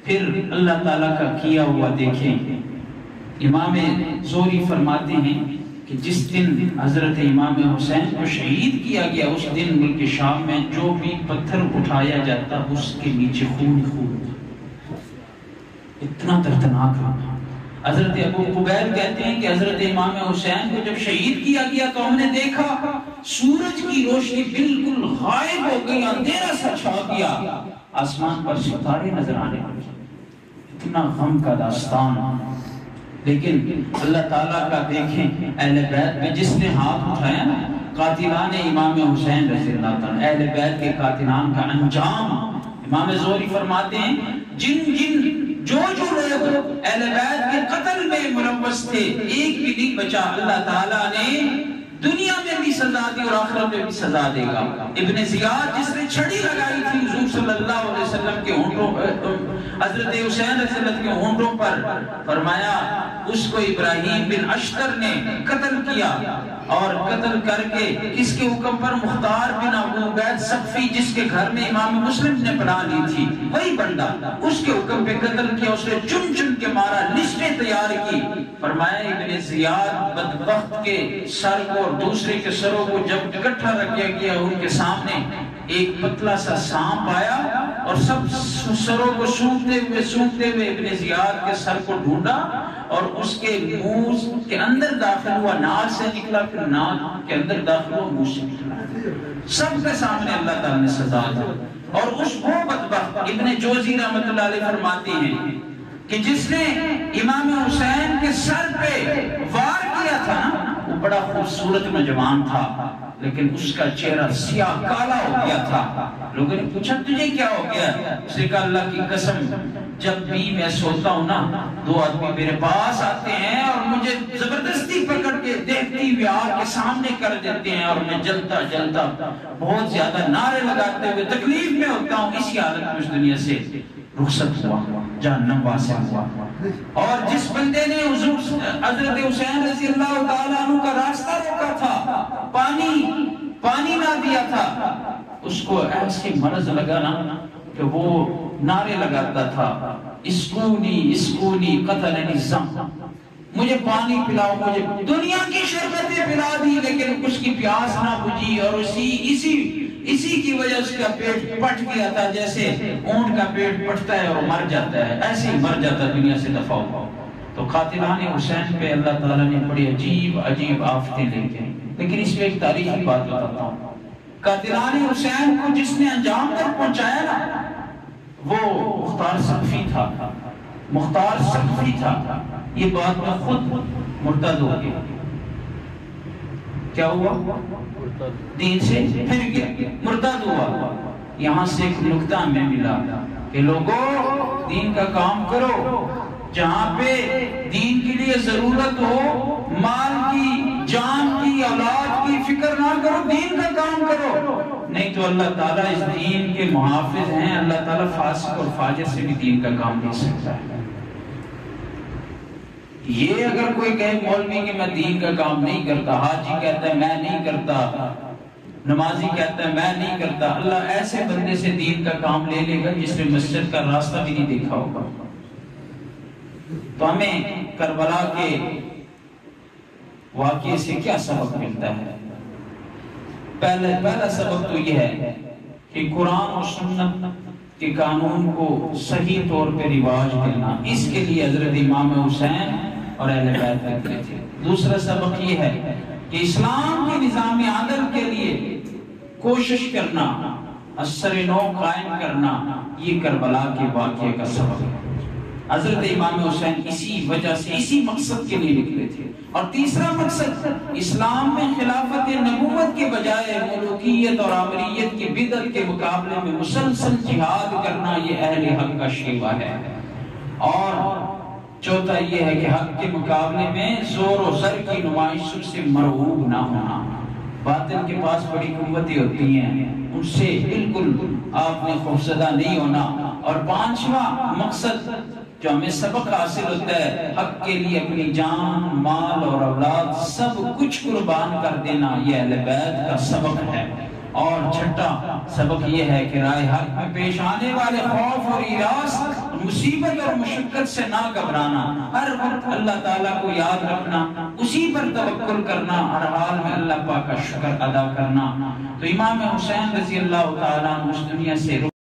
پھر اللہ تعالیٰ کا کیا ہوا دیکھیں، امام زہری فرماتے ہیں کہ جس دن حضرت امام حسین کو شہید کیا گیا، اس دن ملک شام میں جو بھی پتھر اٹھایا جاتا اس کے نیچے خون تھا، اتنا دردناک تھا۔ حضرت ابو قبیل کہتے ہیں کہ حضرت امام حسین کو جب شہید کیا گیا تو ہم نے دیکھا سورج کی روشنی بالکل غائب ہو گئی، اندھیرا سا چھا گیا، آسمان پر ستارے نظر آنے لگے، اتنا غم کا داستان۔ لیکن اللہ تعالیٰ کا دیکھیں، اہل بیت میں جس نے ہاتھ اٹھایا نا، قاتلان امام حسین رضی اللہ تعالیٰ، اہل بیت کے قاتلان کا انجام، امام زہری فرماتے ہیں جو لوگ اہل بیت کے قتل میں ملوث تھے، ایک بھی نہیں بچا، اللہ تعالیٰ نے دنیا میں بھی سزا دی اور آخرت میں بھی سزا دے گا۔ ابن زیاد جس نے چھڑی لگائی تھی حضور صلی اللہ علیہ وسلم کے ہونٹوں، حضرت حسین رضی اللہ کے ہونٹوں پر، فرمایا اس کو ابراہیم بن اشتر نے قتل کیا، اور قتل کر کے کس کے حکم پر؟ مختار بن ابو عبید ثقفی، جس کے گھر میں امام مسلم نے پناہ لی تھی، وہی بندہ اس کے حکم پہ قتل کیا، اس نے چن چن کے مارا، لسٹیں تیار کی۔ فرمایا ابن زیاد بدبخت کے سر کو اور دوسرے کے سروں کو جب اکٹھا رکھا گیا، ان کے سامنے ایک پتلا سا سانپ آیا اور سب سروں کو سونگتے ہوئے ابن زیاد کے سر کو ڈھونڈا اور اس کے منہ کے اندر داخل ہوا، نال سے نکلا، پھر نال کے اندر داخل ہوا، منہ سے نکلا، سب کے سامنے اللہ تعالیٰ نے سزا دی۔ اور اس وہ بدبخت ابن جوزی رحمۃ اللہ علیہ فرماتے ہیں کہ جس نے امام حسین کے سر پہ وار کیا تھا نا، وہ بڑا خوبصورت نوجوان تھا، لیکن اس کا چہرہ سیاہ کالا ہو گیا تھا۔ لوگوں نے پوچھا تجھے کیا ہو گیا؟ اس نے کہا اللہ کی قسم، جب بھی میں سوتا ہوں نا، دو آدمی میرے پاس آتے ہیں اور مجھے زبردستی پکڑ کے دیکھتی ہوئی آگ کے سامنے کر دیتے ہیں، اور میں جلتا جلتا بہت زیادہ نعرے لگاتے ہوئے تکلیف میں ہوتا ہوں، اسی حالت میں اس دنیا سے رخصت ہوا، جہنم واصل ہوا۔ اور جس بندے نے حضور حضرت حسین رضی اللہ تعالیٰ عنہ کا راستہ روکا تھا، پانی نہ دیا تھا، اس کو ایسی مرض لگا نا کہ وہ نعرے لگاتا تھا، اسکونی اسکونی قتلنی الظم، مجھے پانی پلاؤ، مجھے دنیا کی شربتیں پلا دی، لیکن اس کی پیاس نہ بجھی، اور اسی کی وجہ اس کا پیٹ پٹ گیا تھا، جیسے اونٹ کا پیٹ پٹتا ہے اور مر جاتا ہے، ایسے ہی مر جاتا دنیا سے دفع ہوا۔ تو قاتلان حسین پہ اللہ تعالیٰ نے بڑی عجیب آفتیں لے کے، لیکن اس میں ایک تاریخی بات بتاتا ہوں، قاتلان حسین کو جس نے انجام تک پہنچایا نا، وہ مختار ثقفی تھا، مختار ثقفی تھا۔ یہ بات میں خود مرتد ہو گیا، کیا ہوا؟ دین سے پھر گیا، مرتد ہوا۔ یہاں سے ایک نکتہ ہمیں ملا کہ لوگوں دین کا کام کرو، جہاں پہ دین کے لیے ضرورت ہو، مال کی، جان کی، اولاد کی فکر نہ کرو، دین کا کام کرو، نہیں تو اللہ تعالیٰ اس دین کے محافظ ہیں، اللہ تعالیٰ فاسق اور فاجر سے بھی دین کا کام نہیں سکتا ہے۔ یہ اگر کوئی کہے مولوی کہ میں دین کا کام نہیں کرتا، حاجی کہتا ہے میں نہیں کرتا، نمازی کہتا ہے میں نہیں کرتا، اللہ ایسے بندے سے دین کا کام لے لے گا جس نے مسجد کا راستہ بھی نہیں دیکھا ہوگا۔ تو ہمیں کربلا کے واقعے سے کیا سبق ملتا ہے؟ پہلا سبق تو یہ ہے کہ قرآن اور سنت کے قانون کو صحیح طور پہ رواج کرنا، اس کے لیے حضرت امام حسین اور اہل بیت کرتے تھے۔ دوسرا سبق یہ ہے کہ اسلام کے نظام عدل کے لیے کوشش کرنا، اثر نو قائم کرنا، یہ کربلا کے واقعے کا سبق ہے۔ حضرت امام حسین اسی وجہ سے، اسی مقصد کے لیے نکلے تھے۔ اور تیسرا مقصد، اسلام میں خلافت نبوت کے بجائے ملوکیت اور آمریت کی بدعت کے مقابلے میں مسلسل جہاد کرنا، یہ اہل حق کا شیوہ ہے۔ اور چوتھا یہ ہے کہ حق کے مقابلے میں زور و زر کی نمائشوں سے مرعوب نہ ہونا۔ باطل کے پاس بڑی قوتیں ہوتی ہیں، ان سے بالکل آپ نے خوفزدہ نہیں ہونا۔ اور پانچواں مقصد جو ہمیں سبق حاصل ہوتا ہے، حق کے لیے اپنی جان، مال اور اولاد سب کچھ قربان کر دینا، یہ اہل بیت کا سبق ہے۔ اور چھٹا سبق یہ ہے کہ راہ حق میں پیش آنے والے خوف اور ہراس، مصیبت اور مشقت سے نہ گھبرانا، ہر وقت اللہ تعالیٰ کو یاد رکھنا، اسی پر توکل کرنا، ہر حال میں اللہ پاک کا شکر ادا کرنا۔ تو امام حسین رضی اللہ تعالیٰ عنہ اس دنیا سے